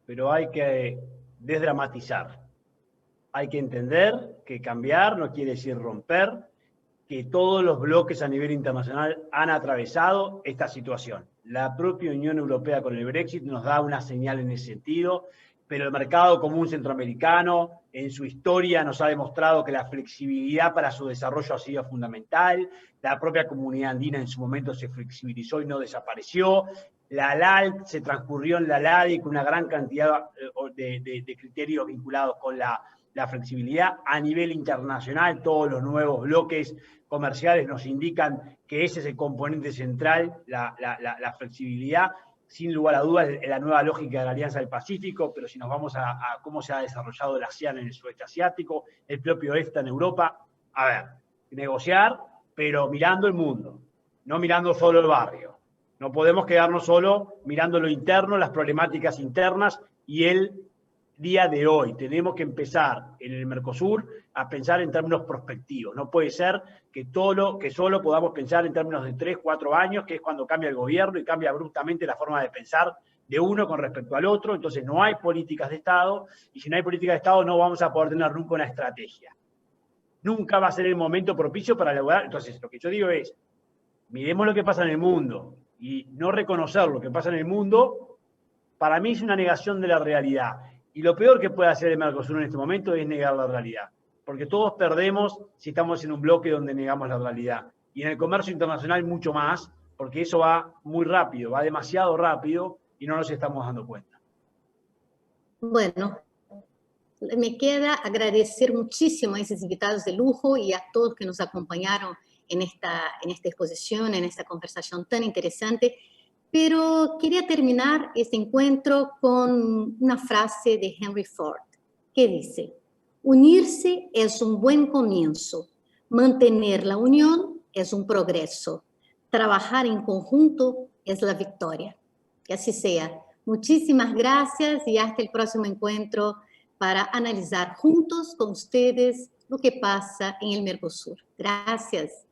pero hay que desdramatizar. Hay que entender que cambiar no quiere decir romper, que todos los bloques a nivel internacional han atravesado esta situación. La propia Unión Europea con el Brexit nos da una señal en ese sentido, pero el mercado común centroamericano en su historia nos ha demostrado que la flexibilidad para su desarrollo ha sido fundamental. La propia comunidad andina en su momento se flexibilizó y no desapareció. La LALC se transcurrió en la LADI con una gran cantidad de criterios vinculados con la flexibilidad. A nivel internacional, todos los nuevos bloques comerciales nos indican que ese es el componente central, la flexibilidad. Sin lugar a dudas, la nueva lógica de la Alianza del Pacífico, pero si nos vamos a cómo se ha desarrollado el ASEAN en el sudeste asiático, el propio EFTA en Europa, a ver, negociar, pero mirando el mundo, no mirando solo el barrio. No podemos quedarnos solo mirando lo interno, las problemáticas internas y el día de hoy. Tenemos que empezar en el Mercosur a pensar en términos prospectivos. No puede ser que solo podamos pensar en términos de 3, 4 años, que es cuando cambia el gobierno y cambia abruptamente la forma de pensar de uno con respecto al otro. Entonces no hay políticas de Estado, y si no hay políticas de Estado no vamos a poder tener nunca una estrategia. Nunca va a ser el momento propicio para lograr. Entonces lo que yo digo es, miremos lo que pasa en el mundo, y no reconocer lo que pasa en el mundo, para mí es una negación de la realidad. Y lo peor que puede hacer el Mercosur en este momento es negar la realidad. Porque todos perdemos si estamos en un bloque donde negamos la realidad. Y en el comercio internacional mucho más, porque eso va muy rápido, va demasiado rápido y no nos estamos dando cuenta. Bueno, me queda agradecer muchísimo a esos invitados de lujo y a todos que nos acompañaron en esta exposición, en esta conversación tan interesante. Pero quería terminar este encuentro con una frase de Henry Ford, que dice: unirse es un buen comienzo, mantener la unión es un progreso, trabajar en conjunto es la victoria. Que así sea. Muchísimas gracias y hasta el próximo encuentro para analizar juntos con ustedes lo que pasa en el Mercosur. Gracias.